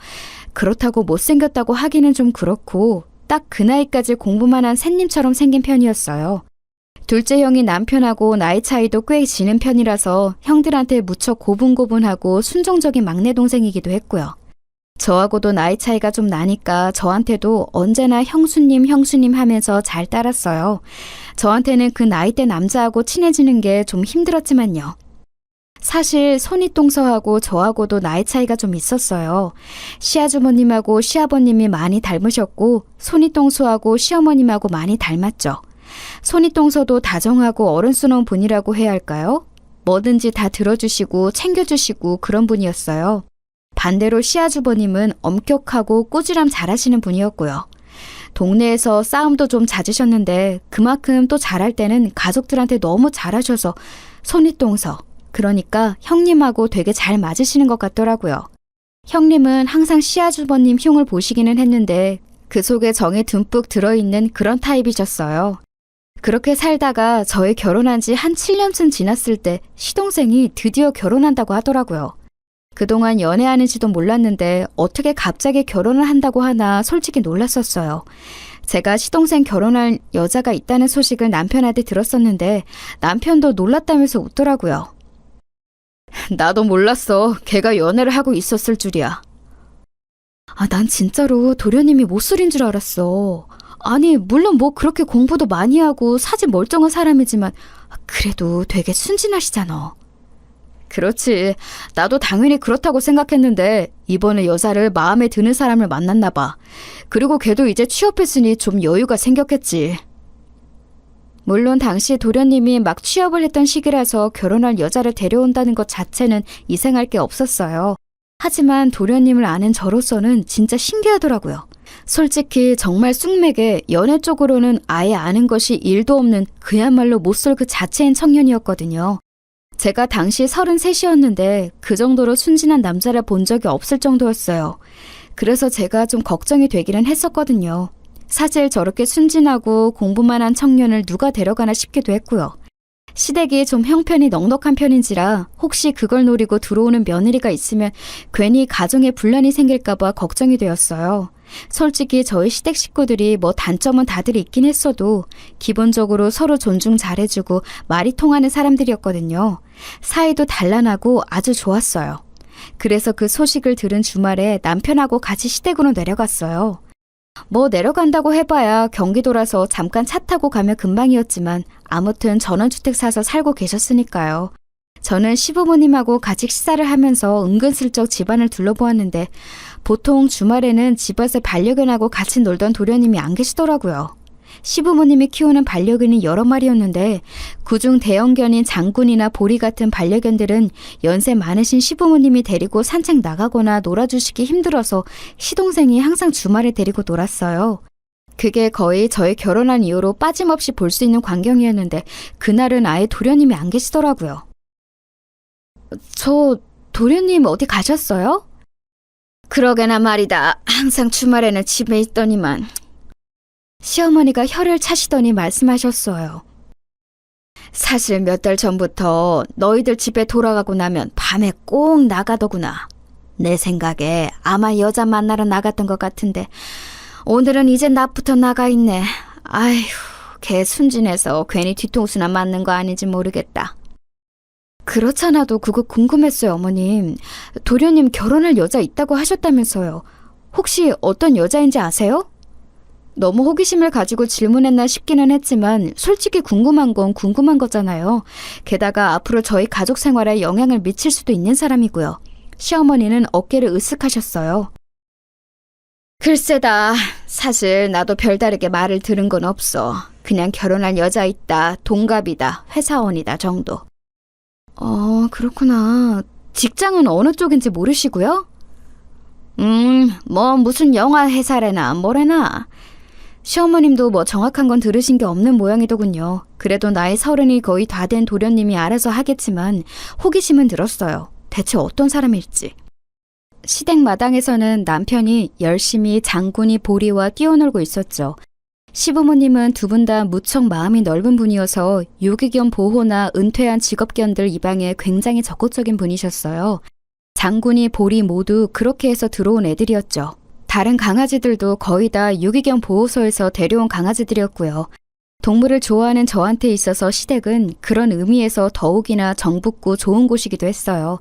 그렇다고 못생겼다고 하기는 좀 그렇고 딱 그 나이까지 공부만 한 샌님처럼 생긴 편이었어요. 둘째 형이 남편하고 나이 차이도 꽤 지는 편이라서 형들한테 무척 고분고분하고 순종적인 막내 동생이기도 했고요. 저하고도 나이 차이가 좀 나니까 저한테도 언제나 형수님 하면서 잘 따랐어요. 저한테는 그 나이대 남자하고 친해지는 게 좀 힘들었지만요. 사실 손윗동서하고 저하고도 나이 차이가 좀 있었어요. 시아주머님하고 시아버님이 많이 닮으셨고 손윗동서하고 시어머님하고 많이 닮았죠. 손윗동서도 다정하고 어른스러운 분이라고 해야 할까요? 뭐든지 다 들어주시고 챙겨주시고 그런 분이었어요. 반대로 시아주버님은 엄격하고 꾸지람 잘하시는 분이었고요. 동네에서 싸움도 좀 잦으셨는데 그만큼 또 잘할 때는 가족들한테 너무 잘하셔서 손윗동서, 그러니까 형님하고 되게 잘 맞으시는 것 같더라고요. 형님은 항상 시아주버님 흉을 보시기는 했는데 그 속에 정이 듬뿍 들어있는 그런 타입이셨어요. 그렇게 살다가 저희 결혼한 지 한 7년쯤 지났을 때 시동생이 드디어 결혼한다고 하더라고요. 그동안 연애하는지도 몰랐는데 어떻게 갑자기 결혼을 한다고 하나 솔직히 놀랐었어요. 제가 시동생 결혼할 여자가 있다는 소식을 남편한테 들었었는데 남편도 놀랐다면서 웃더라고요. 나도 몰랐어. 걔가 연애를 하고 있었을 줄이야. 난 진짜로 도련님이 못소린 줄 알았어. 아니, 물론 뭐 그렇게 공부도 많이 하고 사지 멀쩡한 사람이지만 그래도 되게 순진하시잖아. 그렇지. 나도 당연히 그렇다고 생각했는데 이번에 여자를 마음에 드는 사람을 만났나 봐. 그리고 걔도 이제 취업했으니 좀 여유가 생겼겠지. 물론 당시 도련님이 막 취업을 했던 시기라서 결혼할 여자를 데려온다는 것 자체는 이상할 게 없었어요. 하지만 도련님을 아는 저로서는 진짜 신기하더라고요. 솔직히 정말 쑥맥에 연애 쪽으로는 아예 아는 것이 1도 없는 그야말로 못쏠 그 자체인 청년이었거든요. 제가 당시 33이었는데 그 정도로 순진한 남자를 본 적이 없을 정도였어요. 그래서 제가 좀 걱정이 되기는 했었거든요. 사실 저렇게 순진하고 공부만 한 청년을 누가 데려가나 싶기도 했고요. 시댁이 좀 형편이 넉넉한 편인지라 혹시 그걸 노리고 들어오는 며느리가 있으면 괜히 가정에 분란이 생길까봐 걱정이 되었어요. 솔직히 저희 시댁 식구들이 뭐 단점은 다들 있긴 했어도 기본적으로 서로 존중 잘해주고 말이 통하는 사람들이었거든요. 사이도 단란하고 아주 좋았어요. 그래서 그 소식을 들은 주말에 남편하고 같이 시댁으로 내려갔어요. 뭐 내려간다고 해봐야 경기도라서 잠깐 차 타고 가면 금방이었지만 아무튼 전원주택 사서 살고 계셨으니까요. 저는 시부모님하고 같이 식사를 하면서 은근슬쩍 집안을 둘러보았는데 보통 주말에는 집에서 반려견하고 같이 놀던 도련님이 안 계시더라고요. 시부모님이 키우는 반려견이 여러 마리였는데 그중 대형견인 장군이나 보리 같은 반려견들은 연세 많으신 시부모님이 데리고 산책 나가거나 놀아주시기 힘들어서 시동생이 항상 주말에 데리고 놀았어요. 그게 거의 저희 결혼한 이후로 빠짐없이 볼 수 있는 광경이었는데 그날은 아예 도련님이 안 계시더라고요. 저 도련님 어디 가셨어요? 그러게나 말이다. 항상 주말에는 집에 있더니만. 시어머니가 혀를 차시더니 말씀하셨어요. 사실 몇 달 전부터 너희들 집에 돌아가고 나면 밤에 꼭 나가더구나. 내 생각에 아마 여자 만나러 나갔던 것 같은데 오늘은 이제 낮부터 나가 있네. 아휴, 걔 순진해서 괜히 뒤통수나 맞는 거 아닌지 모르겠다. 그렇잖아도 그거 궁금했어요, 어머님. 도련님 결혼할 여자 있다고 하셨다면서요. 혹시 어떤 여자인지 아세요? 너무 호기심을 가지고 질문했나 싶기는 했지만 솔직히 궁금한 건 궁금한 거잖아요. 게다가 앞으로 저희 가족 생활에 영향을 미칠 수도 있는 사람이고요. 시어머니는 어깨를 으쓱하셨어요. 글쎄다. 사실 나도 별다르게 말을 들은 건 없어. 그냥 결혼할 여자 있다, 동갑이다, 회사원이다 정도. 그렇구나. 직장은 어느 쪽인지 모르시고요? 뭐 무슨 영화 회사래나 뭐래나. 시어머님도 뭐 정확한 건 들으신 게 없는 모양이더군요. 그래도 나이 30이 거의 다 된 도련님이 알아서 하겠지만 호기심은 들었어요. 대체 어떤 사람일지. 시댁 마당에서는 남편이 열심히 장군이 보리와 뛰어놀고 있었죠. 시부모님은 두 분 다 무척 마음이 넓은 분이어서 유기견 보호나 은퇴한 직업견들 입양에 굉장히 적극적인 분이셨어요. 장군이 보리 모두 그렇게 해서 들어온 애들이었죠. 다른 강아지들도 거의 다 유기견 보호소에서 데려온 강아지들이었고요. 동물을 좋아하는 저한테 있어서 시댁은 그런 의미에서 더욱이나 정붙고 좋은 곳이기도 했어요.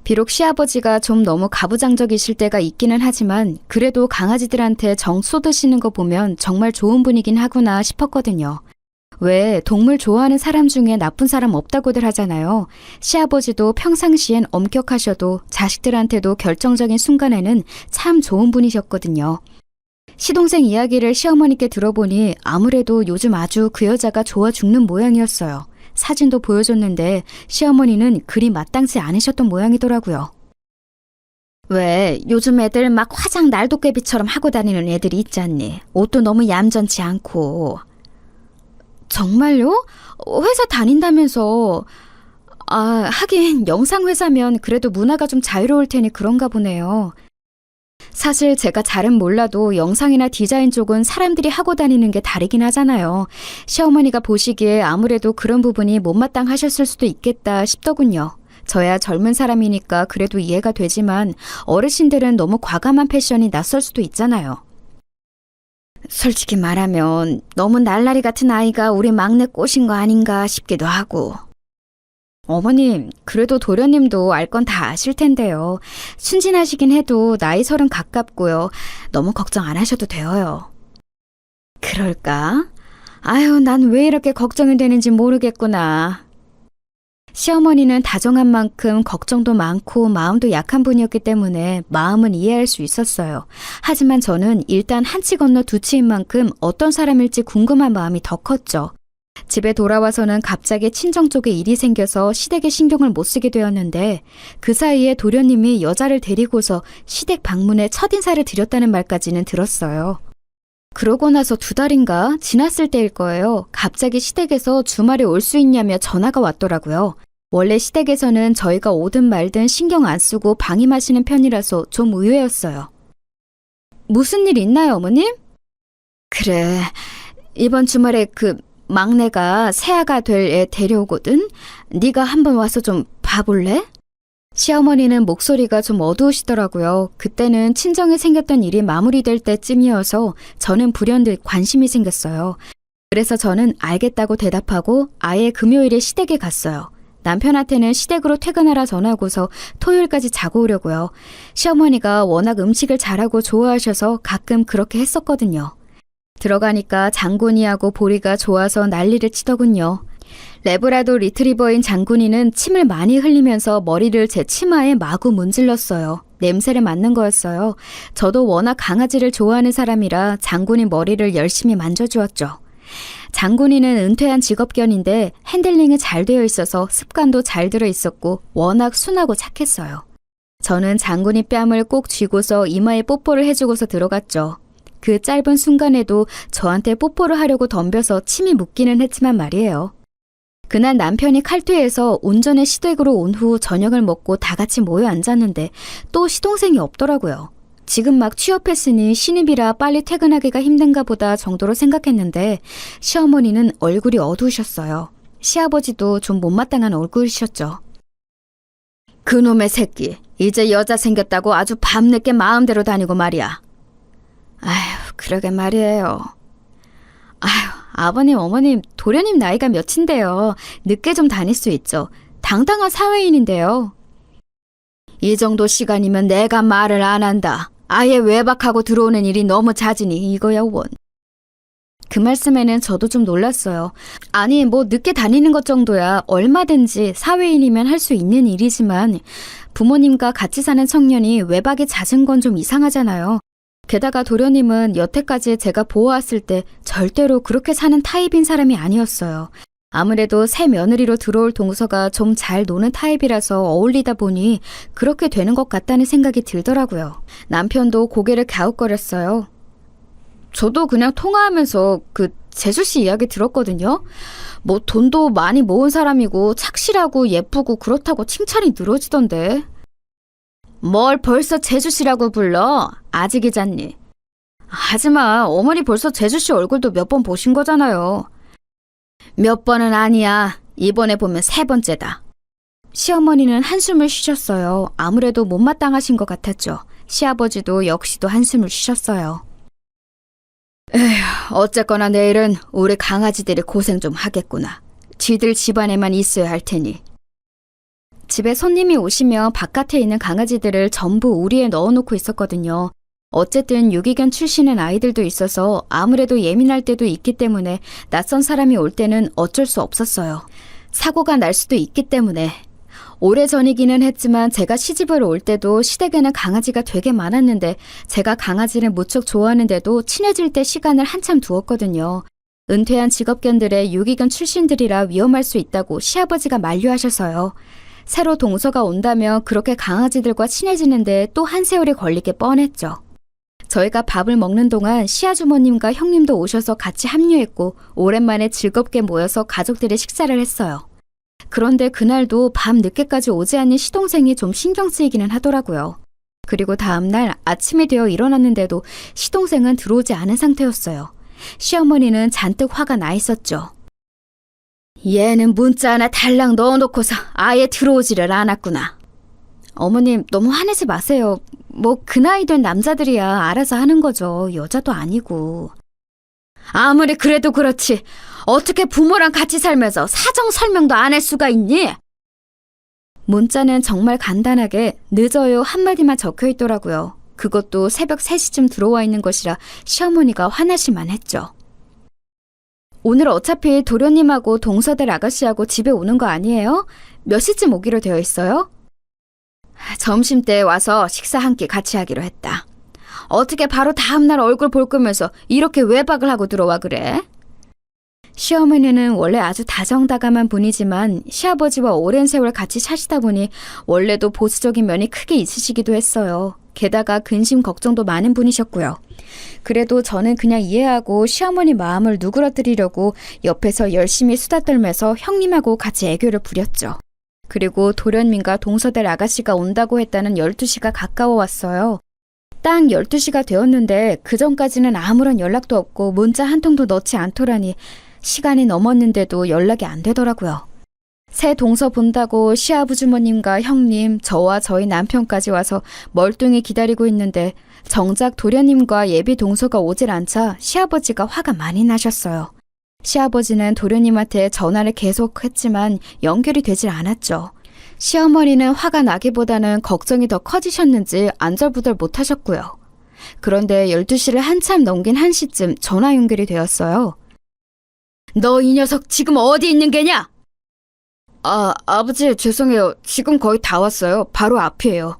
비록 시아버지가 좀 너무 가부장적이실 때가 있기는 하지만 그래도 강아지들한테 정 쏟으시는 거 보면 정말 좋은 분이긴 하구나 싶었거든요. 왜 동물 좋아하는 사람 중에 나쁜 사람 없다고들 하잖아요. 시아버지도 평상시엔 엄격하셔도 자식들한테도 결정적인 순간에는 참 좋은 분이셨거든요. 시동생 이야기를 시어머니께 들어보니 아무래도 요즘 아주 그 여자가 좋아 죽는 모양이었어요. 사진도 보여줬는데 시어머니는 그리 마땅치 않으셨던 모양이더라고요. 왜 요즘 애들 막 화장 날도깨비처럼 하고 다니는 애들이 있지 않니? 옷도 너무 얌전치 않고. 정말요? 회사 다닌다면서. 하긴 영상회사면 그래도 문화가 좀 자유로울 테니 그런가 보네요. 사실 제가 잘은 몰라도 영상이나 디자인 쪽은 사람들이 하고 다니는 게 다르긴 하잖아요. 시어머니가 보시기에 아무래도 그런 부분이 못마땅하셨을 수도 있겠다 싶더군요. 저야 젊은 사람이니까 그래도 이해가 되지만 어르신들은 너무 과감한 패션이 낯설 수도 있잖아요. 솔직히 말하면 너무 날라리 같은 아이가 우리 막내 꼬신 거 아닌가 싶기도 하고. 어머님, 그래도 도련님도 알 건 다 아실 텐데요. 순진하시긴 해도 나이 30 가깝고요. 너무 걱정 안 하셔도 돼요. 그럴까? 아유, 난 왜 이렇게 걱정이 되는지 모르겠구나. 시어머니는 다정한 만큼 걱정도 많고 마음도 약한 분이었기 때문에 마음은 이해할 수 있었어요. 하지만 저는 일단 한 치 건너 두 치인 만큼 어떤 사람일지 궁금한 마음이 더 컸죠. 집에 돌아와서는 갑자기 친정 쪽에 일이 생겨서 시댁에 신경을 못 쓰게 되었는데 그 사이에 도련님이 여자를 데리고서 시댁 방문에 첫인사를 드렸다는 말까지는 들었어요. 그러고 나서 2달인가 지났을 때일 거예요. 갑자기 시댁에서 주말에 올 수 있냐며 전화가 왔더라고요. 원래 시댁에서는 저희가 오든 말든 신경 안 쓰고 방임하시는 편이라서 좀 의외였어요. 무슨 일 있나요, 어머님? 그래, 이번 주말에 막내가 새아가 될 애 데려오거든? 네가 한번 와서 좀 봐볼래? 시어머니는 목소리가 좀 어두우시더라고요. 그때는 친정에 생겼던 일이 마무리될 때쯤이어서 저는 불현듯 관심이 생겼어요. 그래서 저는 알겠다고 대답하고 아예 금요일에 시댁에 갔어요. 남편한테는 시댁으로 퇴근하라 전하고서 토요일까지 자고 오려고요. 시어머니가 워낙 음식을 잘하고 좋아하셔서 가끔 그렇게 했었거든요. 들어가니까 장군이하고 보리가 좋아서 난리를 치더군요. 레브라도 리트리버인 장군이는 침을 많이 흘리면서 머리를 제 치마에 마구 문질렀어요. 냄새를 맡는 거였어요. 저도 워낙 강아지를 좋아하는 사람이라 장군이 머리를 열심히 만져주었죠. 장군이는 은퇴한 직업견인데 핸들링이 잘 되어 있어서 습관도 잘 들어 있었고 워낙 순하고 착했어요. 저는 장군이 뺨을 꼭 쥐고서 이마에 뽀뽀를 해주고서 들어갔죠. 그 짧은 순간에도 저한테 뽀뽀를 하려고 덤벼서 침이 묻기는 했지만 말이에요. 그날 남편이 칼퇴해서 온전히 시댁으로 온 후 저녁을 먹고 다 같이 모여 앉았는데 또 시동생이 없더라고요. 지금 막 취업했으니 신입이라 빨리 퇴근하기가 힘든가 보다 정도로 생각했는데 시어머니는 얼굴이 어두우셨어요. 시아버지도 좀 못마땅한 얼굴이셨죠. 그놈의 새끼, 이제 여자 생겼다고 아주 밤늦게 마음대로 다니고 말이야. 아휴, 그러게 말이에요. 아휴, 아버님, 어머님, 도련님 나이가 몇인데요. 늦게 좀 다닐 수 있죠. 당당한 사회인인데요. 이 정도 시간이면 내가 말을 안 한다. 아예 외박하고 들어오는 일이 너무 잦으니 이거야 원. 그 말씀에는 저도 좀 놀랐어요. 아니, 뭐 늦게 다니는 것 정도야 얼마든지 사회인이면 할 수 있는 일이지만 부모님과 같이 사는 청년이 외박이 잦은 건 좀 이상하잖아요. 게다가 도련님은 여태까지 제가 보아왔을 때 절대로 그렇게 사는 타입인 사람이 아니었어요. 아무래도 새 며느리로 들어올 동서가 좀 잘 노는 타입이라서 어울리다 보니 그렇게 되는 것 같다는 생각이 들더라고요. 남편도 고개를 갸웃거렸어요. 저도 그냥 통화하면서 재수 씨 이야기 들었거든요. 뭐 돈도 많이 모은 사람이고 착실하고 예쁘고 그렇다고 칭찬이 늘어지던데. 뭘 벌써 재수 씨라고 불러? 아직이잖니. 하지마, 어머니 벌써 재수 씨 얼굴도 몇 번 보신 거잖아요. 몇 번은 아니야. 이번에 보면 3번째다. 시어머니는 한숨을 쉬셨어요. 아무래도 못마땅하신 것 같았죠. 시아버지도 역시도 한숨을 쉬셨어요. 에휴, 어쨌거나 내일은 우리 강아지들이 고생 좀 하겠구나. 쥐들 집안에만 있어야 할 테니. 집에 손님이 오시면 바깥에 있는 강아지들을 전부 우리에 넣어놓고 있었거든요. 어쨌든 유기견 출신의 아이들도 있어서 아무래도 예민할 때도 있기 때문에 낯선 사람이 올 때는 어쩔 수 없었어요. 사고가 날 수도 있기 때문에. 오래전이기는 했지만 제가 시집을 올 때도 시댁에는 강아지가 되게 많았는데 제가 강아지를 무척 좋아하는데도 친해질 때 시간을 한참 두었거든요. 은퇴한 직업견들의 유기견 출신들이라 위험할 수 있다고 시아버지가 만류하셔서요. 새로 동서가 온다면 그렇게 강아지들과 친해지는데 또 한 세월이 걸리게 뻔했죠. 저희가 밥을 먹는 동안 시아주머님과 형님도 오셔서 같이 합류했고 오랜만에 즐겁게 모여서 가족들의 식사를 했어요. 그런데 그날도 밤 늦게까지 오지 않는 시동생이 좀 신경 쓰이기는 하더라고요. 그리고 다음날 아침이 되어 일어났는데도 시동생은 들어오지 않은 상태였어요. 시어머니는 잔뜩 화가 나 있었죠. 얘는 문자 하나 달랑 넣어놓고서 아예 들어오지를 않았구나. 어머님, 너무 화내지 마세요. 뭐 그 나이 된 남자들이야 알아서 하는 거죠. 여자도 아니고. 아무리 그래도 그렇지. 어떻게 부모랑 같이 살면서 사정 설명도 안 할 수가 있니? 문자는 정말 간단하게 늦어요 한마디만 적혀 있더라고요. 그것도 새벽 3시쯤 들어와 있는 것이라 시어머니가 화나실만 했죠. 오늘 어차피 도련님하고 동서들 아가씨하고 집에 오는 거 아니에요? 몇 시쯤 오기로 되어 있어요? 점심때 와서 식사 한 끼 같이 하기로 했다. 어떻게 바로 다음날 얼굴 볼 거면서 이렇게 외박을 하고 들어와 그래? 시어머니는 원래 아주 다정다감한 분이지만 시아버지와 오랜 세월 같이 사시다 보니 원래도 보수적인 면이 크게 있으시기도 했어요. 게다가 근심 걱정도 많은 분이셨고요. 그래도 저는 그냥 이해하고 시어머니 마음을 누그러뜨리려고 옆에서 열심히 수다 떨면서 형님하고 같이 애교를 부렸죠. 그리고 도련님과 동서들 아가씨가 온다고 했다는 12시가 가까워 왔어요. 딱 12시가 되었는데 그전까지는 아무런 연락도 없고 문자 한 통도 넣지 않더라니 시간이 넘었는데도 연락이 안 되더라고요. 새 동서 본다고 시아버주머님과 형님, 저와 저희 남편까지 와서 멀뚱히 기다리고 있는데 정작 도련님과 예비 동서가 오질 않자 시아버지가 화가 많이 나셨어요. 시아버지는 도련님한테 전화를 계속했지만 연결이 되질 않았죠. 시어머니는 화가 나기보다는 걱정이 더 커지셨는지 안절부절 못하셨고요. 그런데 12시를 한참 넘긴 1시쯤 전화 연결이 되었어요. 너 이 녀석 지금 어디 있는 게냐? 아버지 죄송해요. 지금 거의 다 왔어요. 바로 앞이에요.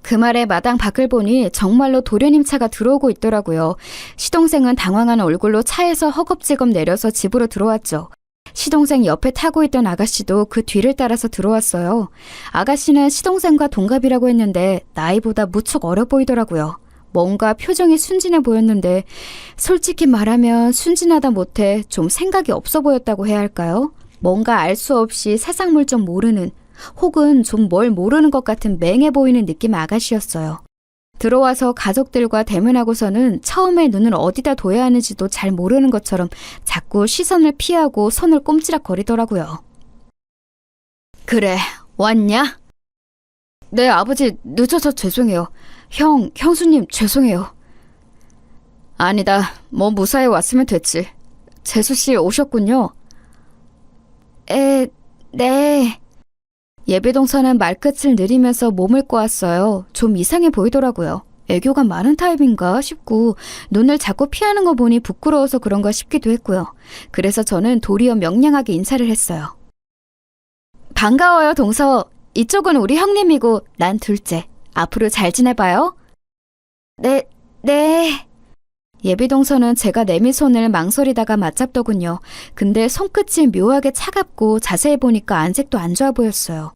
그 말에 마당 밖을 보니 정말로 도련님 차가 들어오고 있더라고요. 시동생은 당황한 얼굴로 차에서 허겁지겁 내려서 집으로 들어왔죠. 시동생 옆에 타고 있던 아가씨도 그 뒤를 따라서 들어왔어요. 아가씨는 시동생과 동갑이라고 했는데 나이보다 무척 어려 보이더라고요. 뭔가 표정이 순진해 보였는데 솔직히 말하면 순진하다 못해 좀 생각이 없어 보였다고 해야 할까요? 뭔가 알 수 없이 세상 물정 모르는 혹은 좀 뭘 모르는 것 같은 맹해 보이는 느낌의 아가씨였어요. 들어와서 가족들과 대면하고서는 처음에 눈을 어디다 둬야 하는지도 잘 모르는 것처럼 자꾸 시선을 피하고 손을 꼼지락거리더라고요. 그래, 왔냐? 네, 아버지 늦어서 죄송해요. 형수님 죄송해요. 아니다, 뭐 무사히 왔으면 됐지. 재수씨 오셨군요. 네. 예비동서는 말끝을 느리면서 몸을 꼬았어요. 좀 이상해 보이더라고요. 애교가 많은 타입인가 싶고 눈을 자꾸 피하는 거 보니 부끄러워서 그런가 싶기도 했고요. 그래서 저는 도리어 명량하게 인사를 했어요. 반가워요, 동서. 이쪽은 우리 형님이고 난 둘째. 앞으로 잘 지내봐요. 네. 예비동서는 제가 내민 손을 망설이다가 맞잡더군요. 근데 손끝이 묘하게 차갑고 자세히 보니까 안색도 안 좋아 보였어요.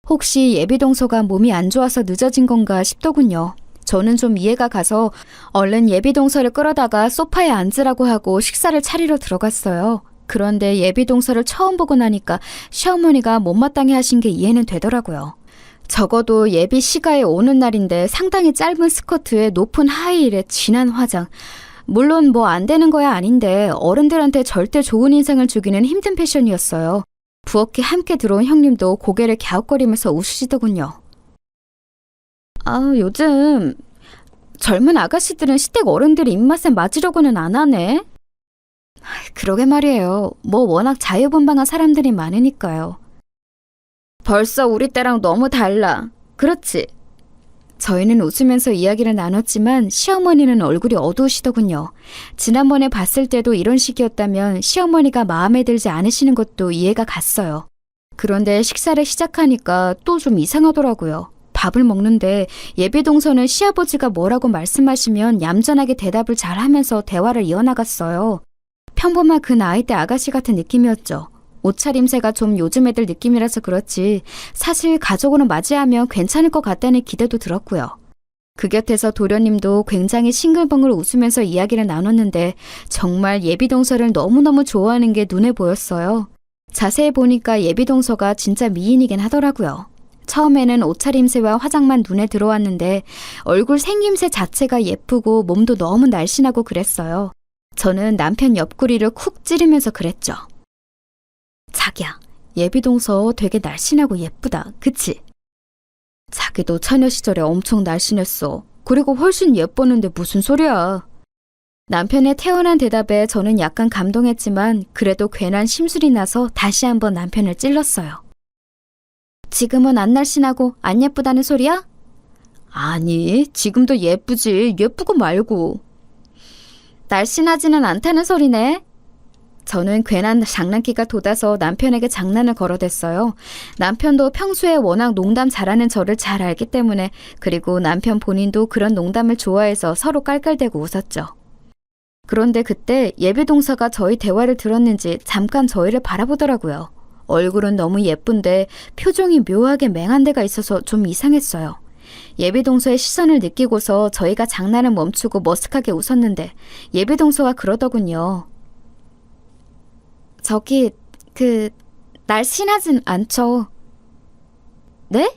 혹시 예비동서가 몸이 안 좋아서 늦어진 건가 싶더군요. 저는 좀 이해가 가서 얼른 예비동서를 끌어다가 소파에 앉으라고 하고 식사를 차리러 들어갔어요. 그런데 예비동서를 처음 보고 나니까 시어머니가 못마땅해 하신 게 이해는 되더라고요. 적어도 예비 시가에 오는 날인데 상당히 짧은 스커트에 높은 하이힐에 진한 화장. 물론 뭐 안 되는 거야 아닌데 어른들한테 절대 좋은 인상을 주기는 힘든 패션이었어요. 부엌에 함께 들어온 형님도 고개를 갸웃거리면서 웃으시더군요. 요즘 젊은 아가씨들은 시댁 어른들이 입맛에 맞으려고는 안 하네. 그러게 말이에요. 뭐 워낙 자유분방한 사람들이 많으니까요. 벌써 우리 때랑 너무 달라. 그렇지? 저희는 웃으면서 이야기를 나눴지만 시어머니는 얼굴이 어두우시더군요. 지난번에 봤을 때도 이런 식이었다면 시어머니가 마음에 들지 않으시는 것도 이해가 갔어요. 그런데 식사를 시작하니까 또 좀 이상하더라고요. 밥을 먹는데 예비동서는 시아버지가 뭐라고 말씀하시면 얌전하게 대답을 잘하면서 대화를 이어나갔어요. 평범한 그 나이대 아가씨 같은 느낌이었죠. 옷차림새가 좀 요즘 애들 느낌이라서 그렇지 사실 가족으로 맞이하면 괜찮을 것 같다는 기대도 들었고요. 그 곁에서 도련님도 굉장히 싱글벙글 웃으면서 이야기를 나눴는데 정말 예비동서를 너무너무 좋아하는 게 눈에 보였어요. 자세히 보니까 예비동서가 진짜 미인이긴 하더라고요. 처음에는 옷차림새와 화장만 눈에 들어왔는데 얼굴 생김새 자체가 예쁘고 몸도 너무 날씬하고 그랬어요. 저는 남편 옆구리를 쿡 찌르면서 그랬죠. 자기야, 예비동서 되게 날씬하고 예쁘다. 그치? 자기도 처녀 시절에 엄청 날씬했어. 그리고 훨씬 예뻤는데 무슨 소리야. 남편의 태연한 대답에 저는 약간 감동했지만 그래도 괜한 심술이 나서 다시 한번 남편을 찔렀어요. 지금은 안 날씬하고 안 예쁘다는 소리야? 아니, 지금도 예쁘지. 예쁘고 말고. 날씬하지는 않다는 소리네. 저는 괜한 장난기가 돋아서 남편에게 장난을 걸어댔어요. 남편도 평소에 워낙 농담 잘하는 저를 잘 알기 때문에 그리고 남편 본인도 그런 농담을 좋아해서 서로 깔깔대고 웃었죠. 그런데 그때 예비동서가 저희 대화를 들었는지 잠깐 저희를 바라보더라고요. 얼굴은 너무 예쁜데 표정이 묘하게 맹한 데가 있어서 좀 이상했어요. 예비동서의 시선을 느끼고서 저희가 장난을 멈추고 머쓱하게 웃었는데 예비동서가 그러더군요. 저기 날씬하진 않죠. 네?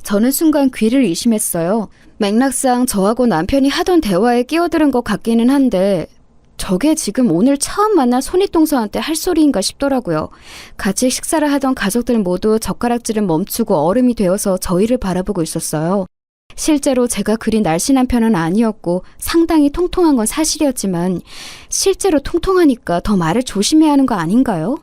저는 순간 귀를 의심했어요. 맥락상 저하고 남편이 하던 대화에 끼어들은 것 같기는 한데 저게 지금 오늘 처음 만난 손윗동서한테 할 소리인가 싶더라고요. 같이 식사를 하던 가족들 모두 젓가락질을 멈추고 얼음이 되어서 저희를 바라보고 있었어요. 실제로 제가 그리 날씬한 편은 아니었고 상당히 통통한 건 사실이었지만 실제로 통통하니까 더 말을 조심해야 하는 거 아닌가요?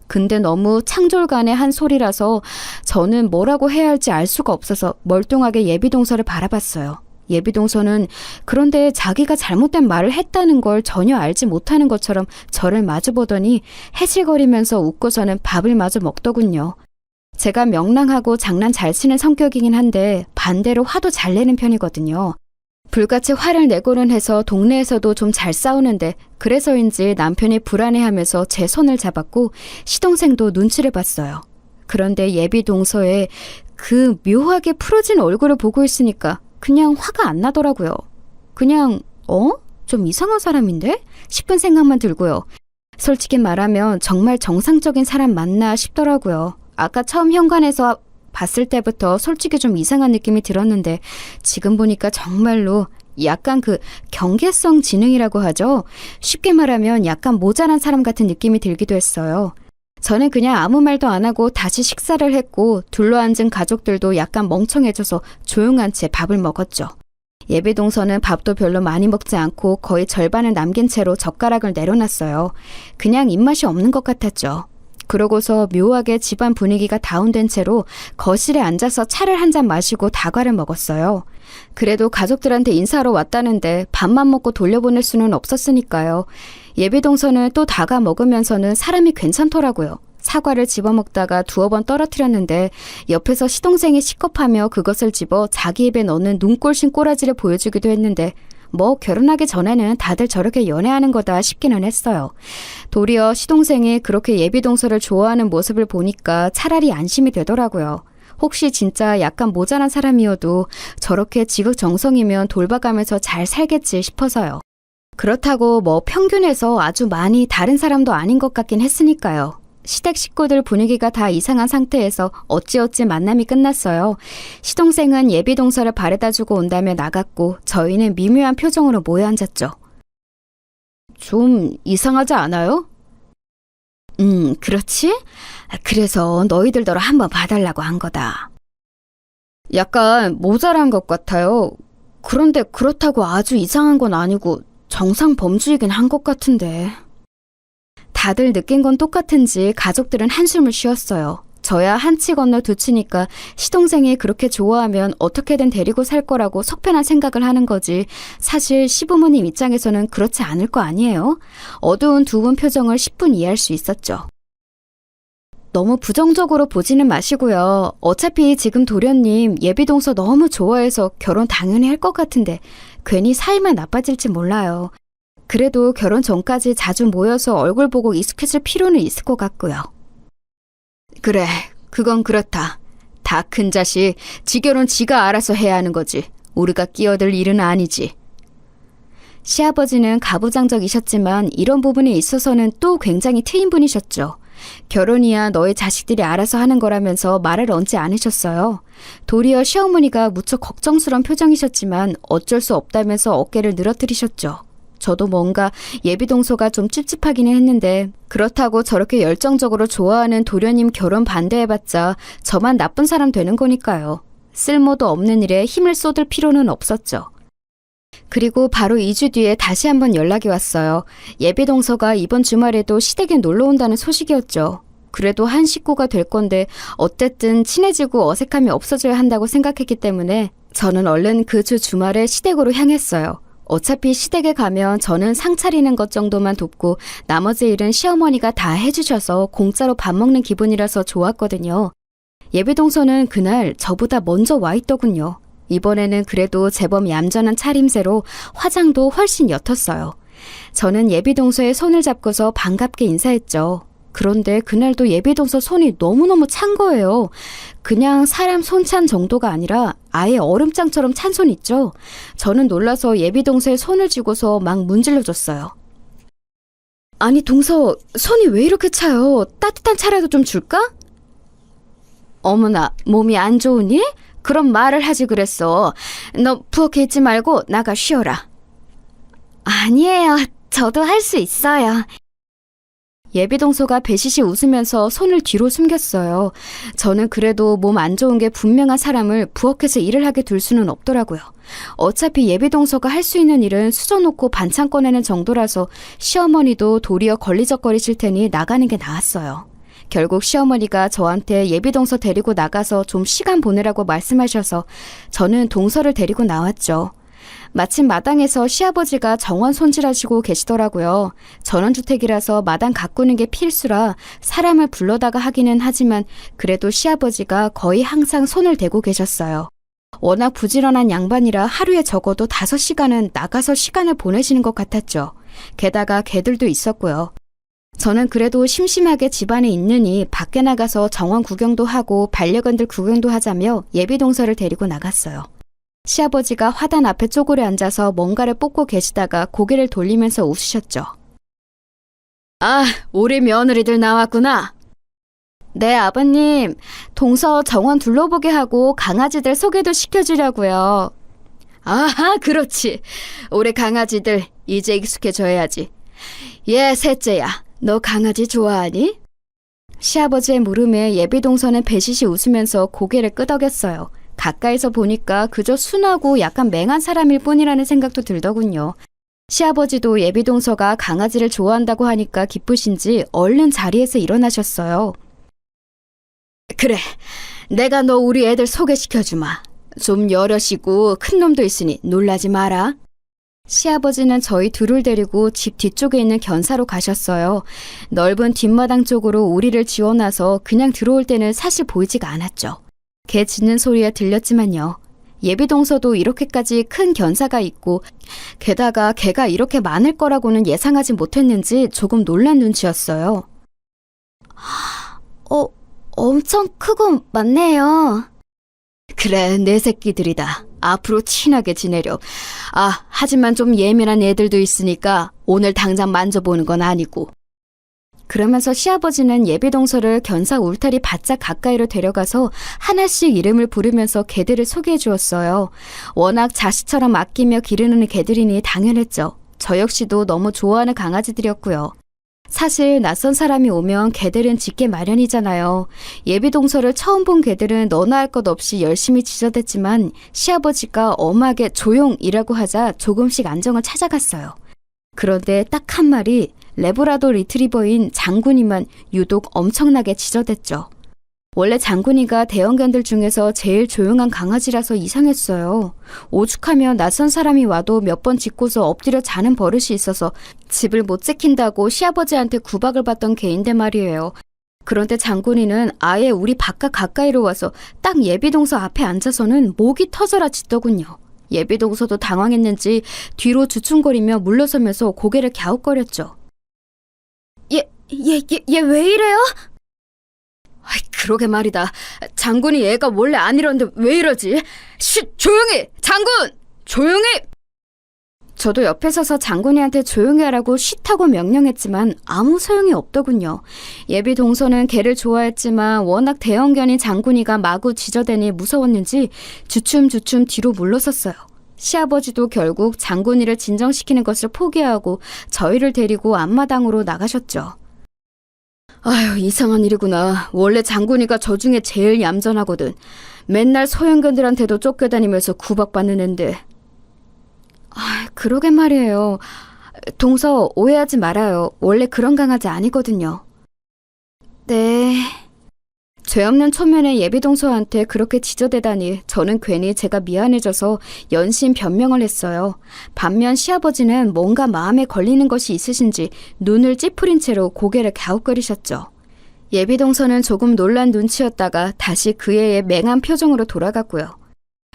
근데 너무 창졸간의 한 소리라서 저는 뭐라고 해야 할지 알 수가 없어서 멀뚱하게 예비동서를 바라봤어요. 예비동서는 그런데 자기가 잘못된 말을 했다는 걸 전혀 알지 못하는 것처럼 저를 마주보더니 해질거리면서 웃고서는 밥을 마저 먹더군요. 제가 명랑하고 장난 잘 치는 성격이긴 한데 반대로 화도 잘 내는 편이거든요. 불같이 화를 내고는 해서 동네에서도 좀 잘 싸우는데 그래서인지 남편이 불안해하면서 제 손을 잡았고 시동생도 눈치를 봤어요. 그런데 예비동서에 그 묘하게 풀어진 얼굴을 보고 있으니까 그냥 화가 안 나더라고요. 그냥 좀 이상한 사람인데? 싶은 생각만 들고요. 솔직히 말하면 정말 정상적인 사람 맞나 싶더라고요. 아까 처음 현관에서 봤을 때부터 솔직히 좀 이상한 느낌이 들었는데 지금 보니까 정말로 약간 경계성 지능이라고 하죠. 쉽게 말하면 약간 모자란 사람 같은 느낌이 들기도 했어요. 저는 그냥 아무 말도 안 하고 다시 식사를 했고 둘러앉은 가족들도 약간 멍청해져서 조용한 채 밥을 먹었죠. 예비동서는 밥도 별로 많이 먹지 않고 거의 절반을 남긴 채로 젓가락을 내려놨어요. 그냥 입맛이 없는 것 같았죠. 그러고서 묘하게 집안 분위기가 다운된 채로 거실에 앉아서 차를 한 잔 마시고 다과를 먹었어요. 그래도 가족들한테 인사하러 왔다는데 밥만 먹고 돌려보낼 수는 없었으니까요. 예비동서는 또 다과 먹으면서는 사람이 괜찮더라고요. 사과를 집어먹다가 두어 번 떨어뜨렸는데 옆에서 시동생이 시겁하며 그것을 집어 자기 입에 넣는 눈꼴신 꼬라지를 보여주기도 했는데 뭐 결혼하기 전에는 다들 저렇게 연애하는 거다 싶기는 했어요. 도리어 시동생이 그렇게 예비동서를 좋아하는 모습을 보니까 차라리 안심이 되더라고요. 혹시 진짜 약간 모자란 사람이어도 저렇게 지극정성이면 돌봐가면서 잘 살겠지 싶어서요. 그렇다고 뭐 평균에서 아주 많이 다른 사람도 아닌 것 같긴 했으니까요. 시댁 식구들 분위기가 다 이상한 상태에서 어찌어찌 만남이 끝났어요. 시동생은 예비동서를 바래다주고 온다며 나갔고 저희는 미묘한 표정으로 모여 앉았죠. 좀 이상하지 않아요? 그렇지? 그래서 너희들더러 한번 봐달라고 한 거다. 약간 모자란 것 같아요. 그런데 그렇다고 아주 이상한 건 아니고 정상 범주이긴 한 것 같은데. 다들 느낀 건 똑같은지 가족들은 한숨을 쉬었어요. 저야 한 치 건너 두 치니까 시동생이 그렇게 좋아하면 어떻게든 데리고 살 거라고 속편한 생각을 하는 거지. 사실 시부모님 입장에서는 그렇지 않을 거 아니에요? 어두운 두 분 표정을 10분 이해할 수 있었죠. 너무 부정적으로 보지는 마시고요. 어차피 지금 도련님 예비동서 너무 좋아해서 결혼 당연히 할 것 같은데 괜히 사이만 나빠질지 몰라요. 그래도 결혼 전까지 자주 모여서 얼굴 보고 익숙해질 필요는 있을 것 같고요. 그래, 그건 그렇다. 다 큰 자식, 지 결혼 지가 알아서 해야 하는 거지. 우리가 끼어들 일은 아니지. 시아버지는 가부장적이셨지만 이런 부분에 있어서는 또 굉장히 트인 분이셨죠. 결혼이야 너희 자식들이 알아서 하는 거라면서 말을 얹지 않으셨어요. 도리어 시어머니가 무척 걱정스러운 표정이셨지만 어쩔 수 없다면서 어깨를 늘어뜨리셨죠. 저도 뭔가 예비동서가 좀 찝찝하기는 했는데 그렇다고 저렇게 열정적으로 좋아하는 도련님 결혼 반대해봤자 저만 나쁜 사람 되는 거니까요. 쓸모도 없는 일에 힘을 쏟을 필요는 없었죠. 그리고 바로 2주 뒤에 다시 한번 연락이 왔어요. 예비동서가 이번 주말에도 시댁에 놀러 온다는 소식이었죠. 그래도 한 식구가 될 건데 어쨌든 친해지고 어색함이 없어져야 한다고 생각했기 때문에 저는 얼른 그 주 주말에 시댁으로 향했어요. 어차피 시댁에 가면 저는 상 차리는 것 정도만 돕고 나머지 일은 시어머니가 다 해주셔서 공짜로 밥 먹는 기분이라서 좋았거든요. 예비동서는 그날 저보다 먼저 와 있더군요. 이번에는 그래도 제법 얌전한 차림새로 화장도 훨씬 옅었어요. 저는 예비동서의 손을 잡고서 반갑게 인사했죠. 그런데 그날도 예비동서 손이 너무너무 찬 거예요. 그냥 사람 손 찬 정도가 아니라 아예 얼음장처럼 찬 손 있죠. 저는 놀라서 예비동서의 손을 쥐고서 막 문질러줬어요. 아니 동서, 손이 왜 이렇게 차요? 따뜻한 차라도 좀 줄까? 어머나, 몸이 안 좋으니? 그럼 말을 하지 그랬어. 너 부엌에 있지 말고 나가 쉬어라. 아니에요. 저도 할 수 있어요. 예비동서가 배시시 웃으면서 손을 뒤로 숨겼어요. 저는 그래도 몸 안 좋은 게 분명한 사람을 부엌에서 일을 하게 둘 수는 없더라고요. 어차피 예비동서가 할 수 있는 일은 수저놓고 반찬 꺼내는 정도라서 시어머니도 도리어 걸리적거리실 테니 나가는 게 나았어요. 결국 시어머니가 저한테 예비동서 데리고 나가서 좀 시간 보내라고 말씀하셔서 저는 동서를 데리고 나왔죠. 마침 마당에서 시아버지가 정원 손질하시고 계시더라고요. 전원주택이라서 마당 가꾸는 게 필수라 사람을 불러다가 하기는 하지만 그래도 시아버지가 거의 항상 손을 대고 계셨어요. 워낙 부지런한 양반이라 하루에 적어도 5시간은 나가서 시간을 보내시는 것 같았죠. 게다가 개들도 있었고요. 저는 그래도 심심하게 집안에 있느니 밖에 나가서 정원 구경도 하고 반려견들 구경도 하자며 예비동서를 데리고 나갔어요. 시아버지가 화단 앞에 쪼그려 앉아서 뭔가를 뽑고 계시다가 고개를 돌리면서 웃으셨죠. 아, 우리 며느리들 나왔구나. 네, 아버님. 동서 정원 둘러보게 하고 강아지들 소개도 시켜주려고요. 아하, 그렇지. 우리 강아지들 이제 익숙해져야지. 예, 셋째야. 너 강아지 좋아하니? 시아버지의 물음에 예비동서는 배시시 웃으면서 고개를 끄덕였어요. 가까이서 보니까 그저 순하고 약간 맹한 사람일 뿐이라는 생각도 들더군요. 시아버지도 예비동서가 강아지를 좋아한다고 하니까 기쁘신지 얼른 자리에서 일어나셨어요. 그래, 내가 너 우리 애들 소개시켜주마. 좀 여럿이고 큰 놈도 있으니 놀라지 마라. 시아버지는 저희 둘을 데리고 집 뒤쪽에 있는 견사로 가셨어요. 넓은 뒷마당 쪽으로 우리를 지어놔서 그냥 들어올 때는 사실 보이지가 않았죠. 개 짖는 소리가 들렸지만요. 예비동서도 이렇게까지 큰 견사가 있고 게다가 개가 이렇게 많을 거라고는 예상하지 못했는지 조금 놀란 눈치였어요. 엄청 크고 많네요. 그래, 내 새끼들이다. 앞으로 친하게 지내려. 하지만 좀 예민한 애들도 있으니까 오늘 당장 만져보는 건 아니고. 그러면서 시아버지는 예비동서를 견사 울타리 바짝 가까이로 데려가서 하나씩 이름을 부르면서 개들을 소개해 주었어요. 워낙 자식처럼 아끼며 기르는 개들이니 당연했죠. 저 역시도 너무 좋아하는 강아지들이었고요. 사실 낯선 사람이 오면 개들은 짖게 마련이잖아요. 예비동서를 처음 본 개들은 너나 할 것 없이 열심히 짖어댔지만 시아버지가 엄하게 조용이라고 하자 조금씩 안정을 찾아갔어요. 그런데 딱 한 마리 레브라도 리트리버인 장군이만 유독 엄청나게 짖어댔죠. 원래 장군이가 대형견들 중에서 제일 조용한 강아지라서 이상했어요. 오죽하면 낯선 사람이 와도 몇 번 짖고서 엎드려 자는 버릇이 있어서 집을 못 지킨다고 시아버지한테 구박을 받던 개인데 말이에요. 그런데 장군이는 아예 우리 바깥 가까이로 와서 딱 예비동서 앞에 앉아서는 목이 터져라 짖더군요. 예비동서도 당황했는지 뒤로 주춤거리며 물러서면서 고개를 갸웃거렸죠. 얘 왜 이래요? 그러게 말이다. 장군이 얘가 원래 안 이러는데 왜 이러지? 쉿! 조용히! 장군! 조용히! 저도 옆에 서서 장군이한테 조용히 하라고 쉿하고 명령했지만 아무 소용이 없더군요. 예비 동서는 개를 좋아했지만 워낙 대형견인 장군이가 마구 짖어대니 무서웠는지 주춤주춤 뒤로 물러섰어요. 시아버지도 결국 장군이를 진정시키는 것을 포기하고 저희를 데리고 앞마당으로 나가셨죠. 아휴, 이상한 일이구나. 원래 장군이가 저 중에 제일 얌전하거든. 맨날 소형견들한테도 쫓겨다니면서 구박받는 앤데. 그러게 말이에요. 동서 오해하지 말아요. 원래 그런 강아지 아니거든요. 네. 죄 없는 초면에 예비동서한테 그렇게 짖어대다니 저는 괜히 제가 미안해져서 연신 변명을 했어요. 반면 시아버지는 뭔가 마음에 걸리는 것이 있으신지 눈을 찌푸린 채로 고개를 갸웃거리셨죠. 예비동서는 조금 놀란 눈치였다가 다시 그의 맹한 표정으로 돌아갔고요.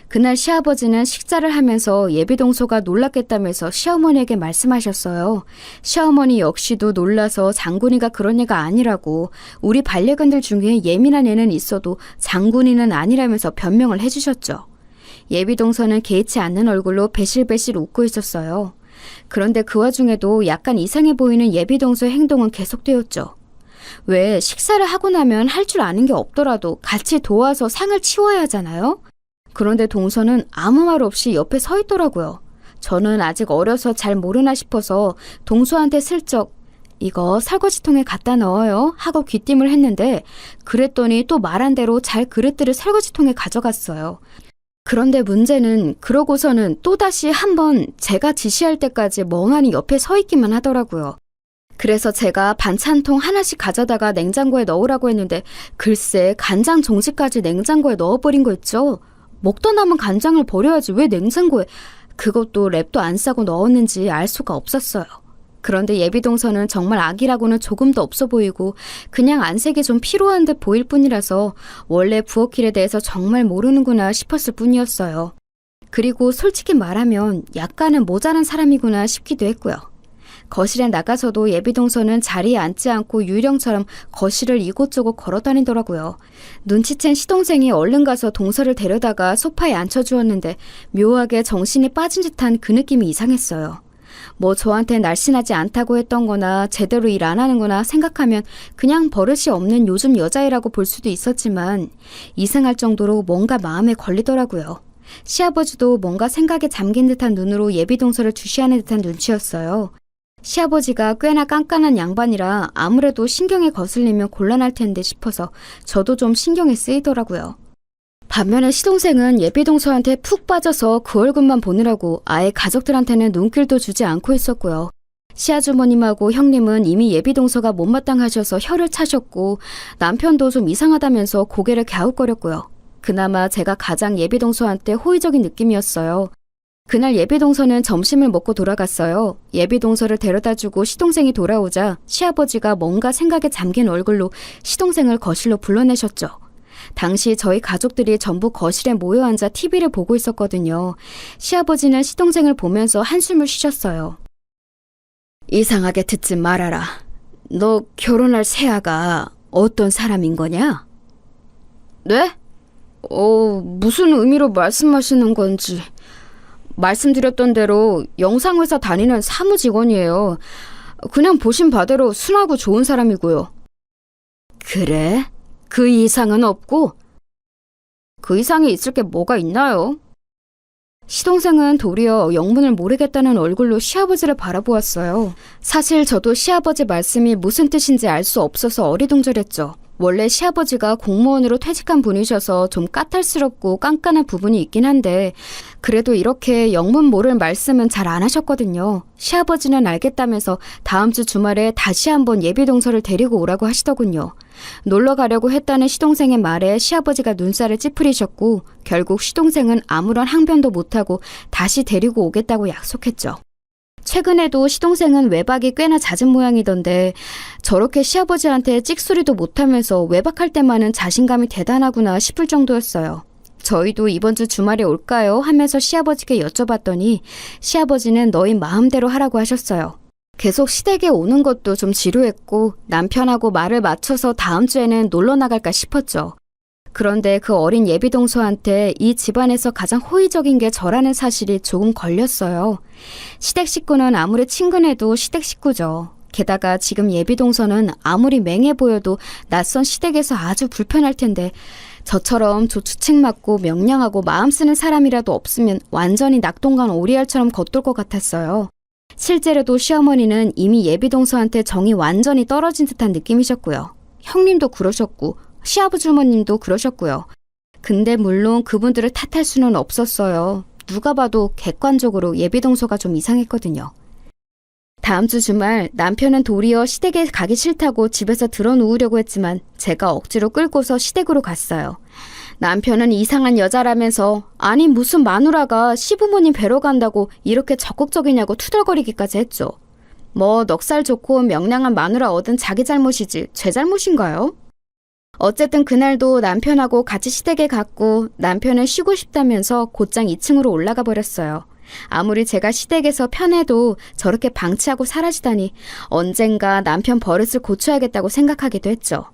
그날 시아버지는 식사를 하면서 예비동서가 놀랐겠다면서 시어머니에게 말씀하셨어요. 시어머니 역시도 놀라서 장군이가 그런 애가 아니라고, 우리 반려견들 중에 예민한 애는 있어도 장군이는 아니라면서 변명을 해주셨죠. 예비동서는 개의치 않는 얼굴로 배실배실 웃고 있었어요. 그런데 그 와중에도 약간 이상해 보이는 예비동서의 행동은 계속되었죠. 왜 식사를 하고 나면 할 줄 아는 게 없더라도 같이 도와서 상을 치워야 하잖아요? 그런데 동서는 아무 말 없이 옆에 서 있더라고요. 저는 아직 어려서 잘 모르나 싶어서 동서한테 슬쩍 이거 설거지통에 갖다 넣어요 하고 귀띔을 했는데 그랬더니 또 말한 대로 잘 그릇들을 설거지통에 가져갔어요. 그런데 문제는 그러고서는 또다시 한번 제가 지시할 때까지 멍하니 옆에 서 있기만 하더라고요. 그래서 제가 반찬통 하나씩 가져다가 냉장고에 넣으라고 했는데 글쎄 간장 종지까지 냉장고에 넣어버린 거 있죠? 먹다 남은 간장을 버려야지 왜 냉장고에. 그것도 랩도 안 싸고 넣었는지 알 수가 없었어요. 그런데 예비동서는 정말 아기라고는 조금도 없어 보이고 그냥 안색이 좀 피로한 듯 보일 뿐이라서 원래 부엌일에 대해서 정말 모르는구나 싶었을 뿐이었어요. 그리고 솔직히 말하면 약간은 모자란 사람이구나 싶기도 했고요. 거실에 나가서도 예비동서는 자리에 앉지 않고 유령처럼 거실을 이곳저곳 걸어다니더라고요. 눈치챈 시동생이 얼른 가서 동서를 데려다가 소파에 앉혀주었는데 묘하게 정신이 빠진 듯한 그 느낌이 이상했어요. 뭐 저한테 날씬하지 않다고 했던 거나 제대로 일 안 하는 거나 생각하면 그냥 버릇이 없는 요즘 여자애라고 볼 수도 있었지만 이상할 정도로 뭔가 마음에 걸리더라고요. 시아버지도 뭔가 생각에 잠긴 듯한 눈으로 예비동서를 주시하는 듯한 눈치였어요. 시아버지가 꽤나 깐깐한 양반이라 아무래도 신경에 거슬리면 곤란할 텐데 싶어서 저도 좀 신경이 쓰이더라고요. 반면에 시동생은 예비동서한테 푹 빠져서 그 얼굴만 보느라고 아예 가족들한테는 눈길도 주지 않고 있었고요. 시아주머님하고 형님은 이미 예비동서가 못마땅하셔서 혀를 차셨고 남편도 좀 이상하다면서 고개를 갸웃거렸고요. 그나마 제가 가장 예비동서한테 호의적인 느낌이었어요. 그날 예비동서는 점심을 먹고 돌아갔어요. 예비동서를 데려다주고 시동생이 돌아오자 시아버지가 뭔가 생각에 잠긴 얼굴로 시동생을 거실로 불러내셨죠. 당시 저희 가족들이 전부 거실에 모여 앉아 TV를 보고 있었거든요. 시아버지는 시동생을 보면서 한숨을 쉬셨어요. 이상하게 듣지 말아라. 너 결혼할 새아가 어떤 사람인 거냐? 네? 무슨 의미로 말씀하시는 건지. 말씀드렸던 대로 영상회사 다니는 사무직원이에요. 그냥 보신 바대로 순하고 좋은 사람이고요. 그래? 그 이상은 없고? 그 이상이 있을 게 뭐가 있나요? 시동생은 도리어 영문을 모르겠다는 얼굴로 시아버지를 바라보았어요. 사실 저도 시아버지 말씀이 무슨 뜻인지 알 수 없어서 어리둥절했죠. 원래 시아버지가 공무원으로 퇴직한 분이셔서 좀 까탈스럽고 깐깐한 부분이 있긴 한데 그래도 이렇게 영문 모를 말씀은 잘 안 하셨거든요. 시아버지는 알겠다면서 다음 주 주말에 다시 한번 예비동서를 데리고 오라고 하시더군요. 놀러 가려고 했다는 시동생의 말에 시아버지가 눈살을 찌푸리셨고 결국 시동생은 아무런 항변도 못하고 다시 데리고 오겠다고 약속했죠. 최근에도 시동생은 외박이 꽤나 잦은 모양이던데 저렇게 시아버지한테 찍소리도 못하면서 외박할 때만은 자신감이 대단하구나 싶을 정도였어요. 저희도 이번 주 주말에 올까요? 하면서 시아버지께 여쭤봤더니 시아버지는 너희 마음대로 하라고 하셨어요. 계속 시댁에 오는 것도 좀 지루했고 남편하고 말을 맞춰서 다음 주에는 놀러 나갈까 싶었죠. 그런데 그 어린 예비동서한테 이 집안에서 가장 호의적인 게 저라는 사실이 조금 걸렸어요. 시댁 식구는 아무리 친근해도 시댁 식구죠. 게다가 지금 예비동서는 아무리 맹해 보여도 낯선 시댁에서 아주 불편할 텐데 저처럼 조추책 맞고 명량하고 마음 쓰는 사람이라도 없으면 완전히 낙동강 오리알처럼 겉돌 것 같았어요. 실제로도 시어머니는 이미 예비동서한테 정이 완전히 떨어진 듯한 느낌이셨고요. 형님도 그러셨고 시아버주머님도 그러셨고요. 근데 물론 그분들을 탓할 수는 없었어요. 누가 봐도 객관적으로 예비동서가 좀 이상했거든요. 다음 주 주말 남편은 도리어 시댁에 가기 싫다고 집에서 드러누우려고 했지만 제가 억지로 끌고서 시댁으로 갔어요. 남편은 이상한 여자라면서 아니 무슨 마누라가 시부모님 뵈러 간다고 이렇게 적극적이냐고 투덜거리기까지 했죠. 뭐 넉살 좋고 명랑한 마누라 얻은 자기 잘못이지 제 잘못인가요? 어쨌든 그날도 남편하고 같이 시댁에 갔고 남편은 쉬고 싶다면서 곧장 2층으로 올라가 버렸어요. 아무리 제가 시댁에서 편해도 저렇게 방치하고 사라지다니 언젠가 남편 버릇을 고쳐야겠다고 생각하기도 했죠.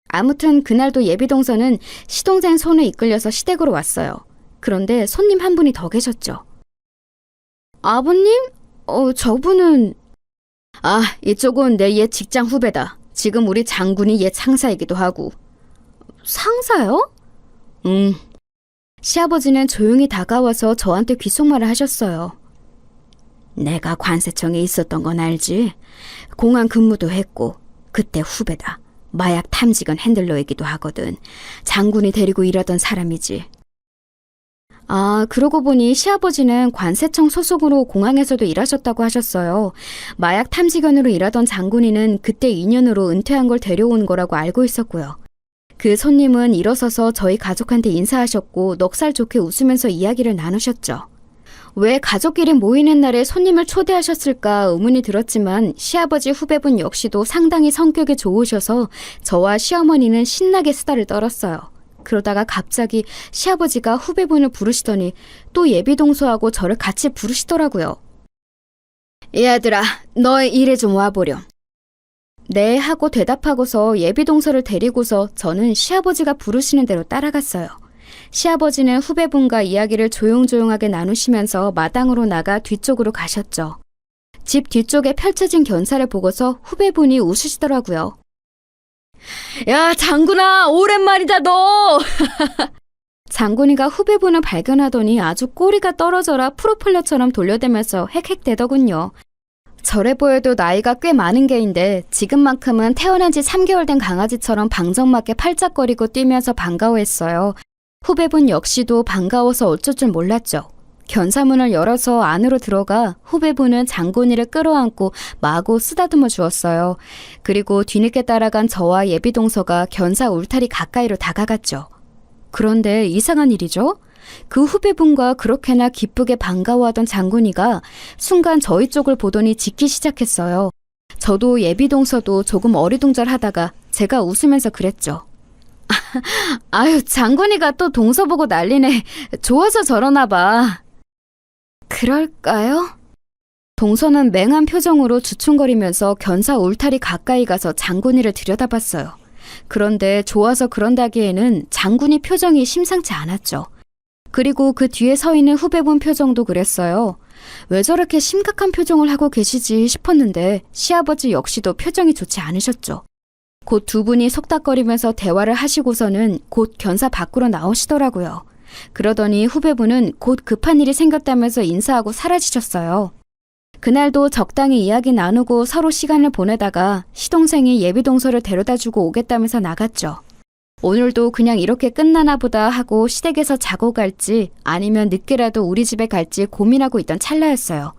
아무튼 그날도 예비동서는 시동생 손을 이끌려서 시댁으로 왔어요. 그런데 손님 한 분이 더 계셨죠. 아버님? 저분은... 이쪽은 내 옛 직장 후배다. 지금 우리 장군이 옛 상사이기도 하고. 상사요? 시아버지는 조용히 다가와서 저한테 귓속말을 하셨어요. 내가 관세청에 있었던 건 알지? 공안 근무도 했고 그때 후배다. 마약 탐지견 핸들러이기도 하거든. 장군이 데리고 일하던 사람이지. 그러고 보니 시아버지는 관세청 소속으로 공항에서도 일하셨다고 하셨어요. 마약 탐지견으로 일하던 장군이는 그때 인연으로 은퇴한 걸 데려온 거라고 알고 있었고요. 그 손님은 일어서서 저희 가족한테 인사하셨고 넉살 좋게 웃으면서 이야기를 나누셨죠. 왜 가족끼리 모이는 날에 손님을 초대하셨을까 의문이 들었지만 시아버지 후배분 역시도 상당히 성격이 좋으셔서 저와 시어머니는 신나게 수다를 떨었어요. 그러다가 갑자기 시아버지가 후배분을 부르시더니 또 예비동서하고 저를 같이 부르시더라고요. 얘들아, 너의 일에 좀 와보렴. 네 하고 대답하고서 예비동서를 데리고서 저는 시아버지가 부르시는 대로 따라갔어요. 시아버지는 후배분과 이야기를 조용조용하게 나누시면서 마당으로 나가 뒤쪽으로 가셨죠. 집 뒤쪽에 펼쳐진 견사를 보고서 후배분이 웃으시더라고요. 야, 장군아, 오랜만이다 너! 장군이가 후배분을 발견하더니 아주 꼬리가 떨어져라 프로펠러처럼 돌려대면서 헥헥대더군요. 저래 보여도 나이가 꽤 많은 개인데 지금만큼은 태어난 지 3개월 된 강아지처럼 방정맞게 팔짝거리고 뛰면서 반가워했어요. 후배분 역시도 반가워서 어쩔 줄 몰랐죠. 견사문을 열어서 안으로 들어가 후배분은 장군이를 끌어안고 마구 쓰다듬어 주었어요. 그리고 뒤늦게 따라간 저와 예비동서가 견사 울타리 가까이로 다가갔죠. 그런데 이상한 일이죠. 그 후배분과 그렇게나 기쁘게 반가워하던 장군이가 순간 저희 쪽을 보더니 짖기 시작했어요. 저도 예비동서도 조금 어리둥절하다가 제가 웃으면서 그랬죠. 아유, 장군이가 또 동서 보고 난리네. 좋아서 저러나 봐. 그럴까요? 동서는 맹한 표정으로 주춤거리면서 견사 울타리 가까이 가서 장군이를 들여다봤어요. 그런데 좋아서 그런다기에는 장군이 표정이 심상치 않았죠. 그리고 그 뒤에 서 있는 후배분 표정도 그랬어요. 왜 저렇게 심각한 표정을 하고 계시지 싶었는데 시아버지 역시도 표정이 좋지 않으셨죠. 곧 두 분이 속닥거리면서 대화를 하시고서는 곧 견사 밖으로 나오시더라고요. 그러더니 후배분은 곧 급한 일이 생겼다면서 인사하고 사라지셨어요. 그날도 적당히 이야기 나누고 서로 시간을 보내다가 시동생이 예비동서를 데려다주고 오겠다면서 나갔죠. 오늘도 그냥 이렇게 끝나나 보다 하고 시댁에서 자고 갈지 아니면 늦게라도 우리 집에 갈지 고민하고 있던 찰나였어요.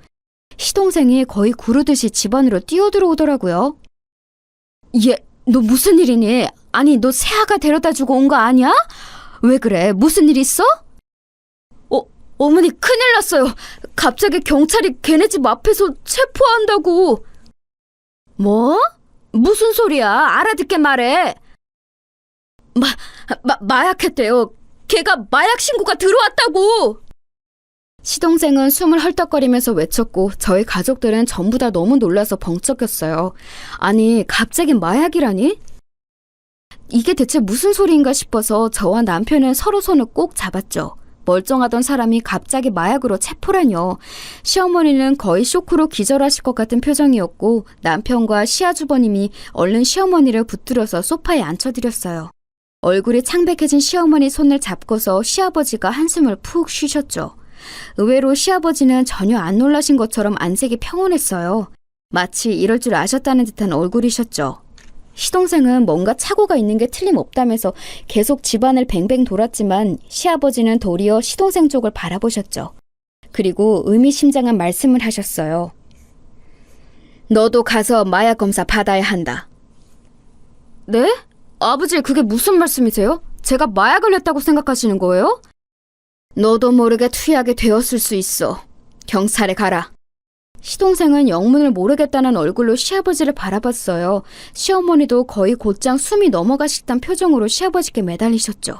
시동생이 거의 구르듯이 집안으로 뛰어들어오더라고요. 얘, 너 무슨 일이니? 아니, 너 새아가 데려다주고 온 거 아니야? 왜 그래? 무슨 일 있어? 어머니 큰일 났어요. 갑자기 경찰이 걔네 집 앞에서 체포한다고. 뭐? 무슨 소리야? 알아듣게 말해. 마약했대요. 걔가 마약 신고가 들어왔다고. 시동생은 숨을 헐떡거리면서 외쳤고 저희 가족들은 전부 다 너무 놀라서 벙쩍였어요. 아니, 갑자기 마약이라니? 이게 대체 무슨 소리인가 싶어서 저와 남편은 서로 손을 꼭 잡았죠. 멀쩡하던 사람이 갑자기 마약으로 체포라뇨. 시어머니는 거의 쇼크로 기절하실 것 같은 표정이었고 남편과 시아주버님이 얼른 시어머니를 붙들어서 소파에 앉혀드렸어요. 얼굴이 창백해진 시어머니 손을 잡고서 시아버지가 한숨을 푹 쉬셨죠. 의외로 시아버지는 전혀 안 놀라신 것처럼 안색이 평온했어요. 마치 이럴 줄 아셨다는 듯한 얼굴이셨죠. 시동생은 뭔가 착오가 있는 게 틀림없다면서 계속 집안을 뱅뱅 돌았지만 시아버지는 도리어 시동생 쪽을 바라보셨죠. 그리고 의미심장한 말씀을 하셨어요. 너도 가서 마약 검사 받아야 한다. 네? 아버지, 그게 무슨 말씀이세요? 제가 마약을 했다고 생각하시는 거예요? 너도 모르게 투약이 되었을 수 있어. 경찰에 가라. 시동생은 영문을 모르겠다는 얼굴로 시아버지를 바라봤어요. 시어머니도 거의 곧장 숨이 넘어가실 듯한 표정으로 시아버지께 매달리셨죠.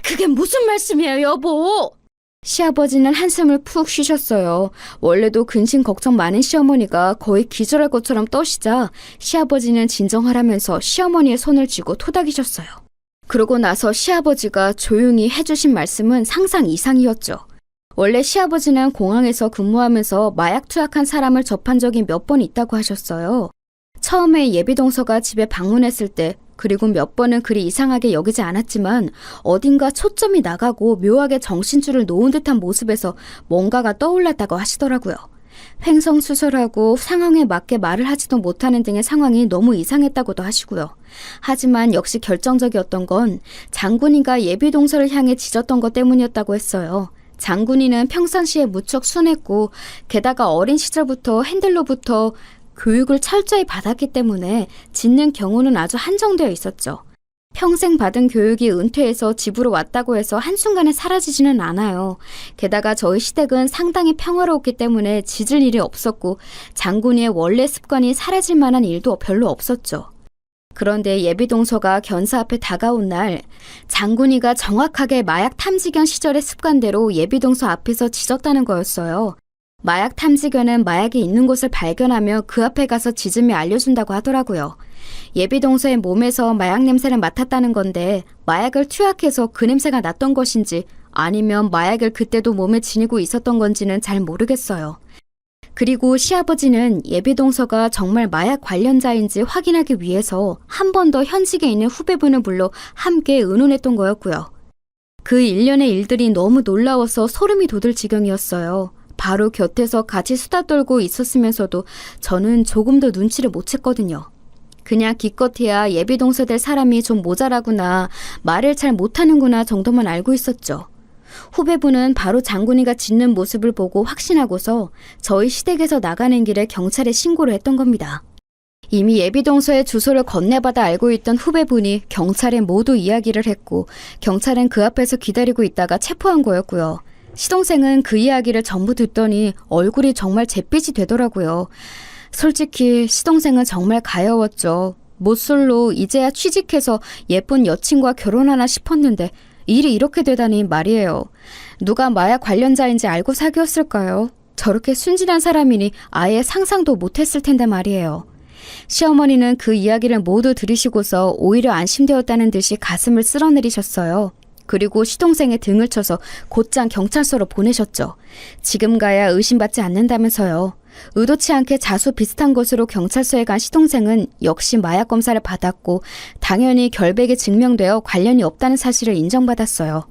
그게 무슨 말씀이에요, 여보? 시아버지는 한숨을 푹 쉬셨어요. 원래도 근심 걱정 많은 시어머니가 거의 기절할 것처럼 떠시자 시아버지는 진정하라면서 시어머니의 손을 쥐고 토닥이셨어요. 그러고 나서 시아버지가 조용히 해주신 말씀은 상상 이상이었죠. 원래 시아버지는 공항에서 근무하면서 마약 투약한 사람을 접한 적이 몇 번 있다고 하셨어요. 처음에 예비동서가 집에 방문했을 때 그리고 몇 번은 그리 이상하게 여기지 않았지만 어딘가 초점이 나가고 묘하게 정신줄을 놓은 듯한 모습에서 뭔가가 떠올랐다고 하시더라고요. 횡성수설하고 상황에 맞게 말을 하지도 못하는 등의 상황이 너무 이상했다고도 하시고요. 하지만 역시 결정적이었던 건 장군이가 예비동서를 향해 짖었던 것 때문이었다고 했어요. 장군이는 평상시에 무척 순했고 게다가 어린 시절부터 핸들로부터 교육을 철저히 받았기 때문에 짖는 경우는 아주 한정되어 있었죠. 평생 받은 교육이 은퇴해서 집으로 왔다고 해서 한순간에 사라지지는 않아요. 게다가 저희 시댁은 상당히 평화로웠기 때문에 짖을 일이 없었고 장군이의 원래 습관이 사라질 만한 일도 별로 없었죠. 그런데 예비동서가 견사 앞에 다가온 날 장군이가 정확하게 마약 탐지견 시절의 습관대로 예비동서 앞에서 짖었다는 거였어요. 마약 탐지견은 마약이 있는 곳을 발견하며 그 앞에 가서 짖으며 알려준다고 하더라고요. 예비동서의 몸에서 마약 냄새를 맡았다는 건데 마약을 투약해서 그 냄새가 났던 것인지 아니면 마약을 그때도 몸에 지니고 있었던 건지는 잘 모르겠어요. 그리고 시아버지는 예비동서가 정말 마약 관련자인지 확인하기 위해서 한 번 더 현직에 있는 후배분을 불러 함께 의논했던 거였고요. 그 일련의 일들이 너무 놀라워서 소름이 돋을 지경이었어요. 바로 곁에서 같이 수다 떨고 있었으면서도 저는 조금도 눈치를 못 챘거든요. 그냥 기껏해야 예비동서 될 사람이 좀 모자라구나, 말을 잘 못하는구나 정도만 알고 있었죠. 후배분은 바로 장군이가 짖는 모습을 보고 확신하고서 저희 시댁에서 나가는 길에 경찰에 신고를 했던 겁니다. 이미 예비동서의 주소를 건네받아 알고 있던 후배분이 경찰에 모두 이야기를 했고 경찰은 그 앞에서 기다리고 있다가 체포한 거였고요. 시동생은 그 이야기를 전부 듣더니 얼굴이 정말 잿빛이 되더라고요. 솔직히 시동생은 정말 가여웠죠. 모쏠로 이제야 취직해서 예쁜 여친과 결혼하나 싶었는데 일이 이렇게 되다니 말이에요. 누가 마약 관련자인지 알고 사귀었을까요? 저렇게 순진한 사람이니 아예 상상도 못했을 텐데 말이에요. 시어머니는 그 이야기를 모두 들으시고서 오히려 안심되었다는 듯이 가슴을 쓸어내리셨어요. 그리고 시동생의 등을 쳐서 곧장 경찰서로 보내셨죠. 지금 가야 의심받지 않는다면서요. 의도치 않게 자수 비슷한 곳으로 경찰서에 간 시동생은 역시 마약 검사를 받았고 당연히 결백이 증명되어 관련이 없다는 사실을 인정받았어요.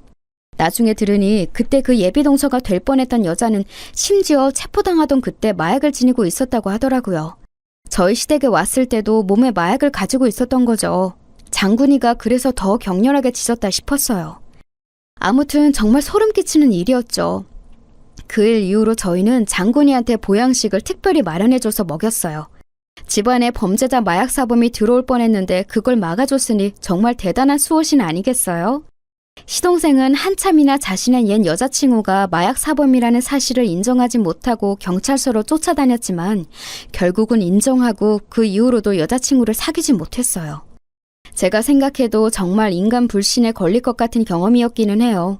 나중에 들으니 그때 그 예비동서가 될 뻔했던 여자는 심지어 체포당하던 그때 마약을 지니고 있었다고 하더라고요. 저희 시댁에 왔을 때도 몸에 마약을 가지고 있었던 거죠. 장군이가 그래서 더 격렬하게 짖었다 싶었어요. 아무튼 정말 소름 끼치는 일이었죠. 그 일 이후로 저희는 장군이한테 보양식을 특별히 마련해줘서 먹였어요. 집안에 범죄자 마약 사범이 들어올 뻔했는데 그걸 막아줬으니 정말 대단한 수호신 아니겠어요? 시동생은 한참이나 자신의 옛 여자친구가 마약 사범이라는 사실을 인정하지 못하고 경찰서로 쫓아다녔지만 결국은 인정하고 그 이후로도 여자친구를 사귀지 못했어요. 제가 생각해도 정말 인간 불신에 걸릴 것 같은 경험이었기는 해요.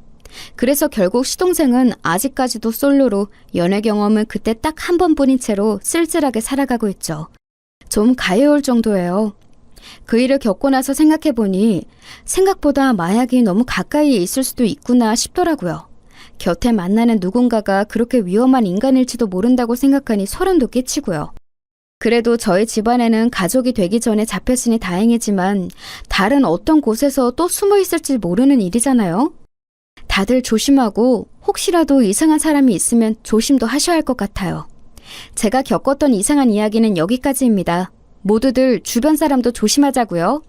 그래서 결국 시동생은 아직까지도 솔로로 연애 경험은 그때 딱 한 번뿐인 채로 쓸쓸하게 살아가고 있죠. 좀 가여울 정도예요. 그 일을 겪고 나서 생각해보니 생각보다 마약이 너무 가까이에 있을 수도 있구나 싶더라고요. 곁에 만나는 누군가가 그렇게 위험한 인간일지도 모른다고 생각하니 소름도 끼치고요. 그래도 저희 집안에는 가족이 되기 전에 잡혔으니 다행이지만 다른 어떤 곳에서 또 숨어 있을지 모르는 일이잖아요. 다들 조심하고 혹시라도 이상한 사람이 있으면 조심도 하셔야 할 것 같아요. 제가 겪었던 이상한 이야기는 여기까지입니다. 모두들 주변 사람도 조심하자고요.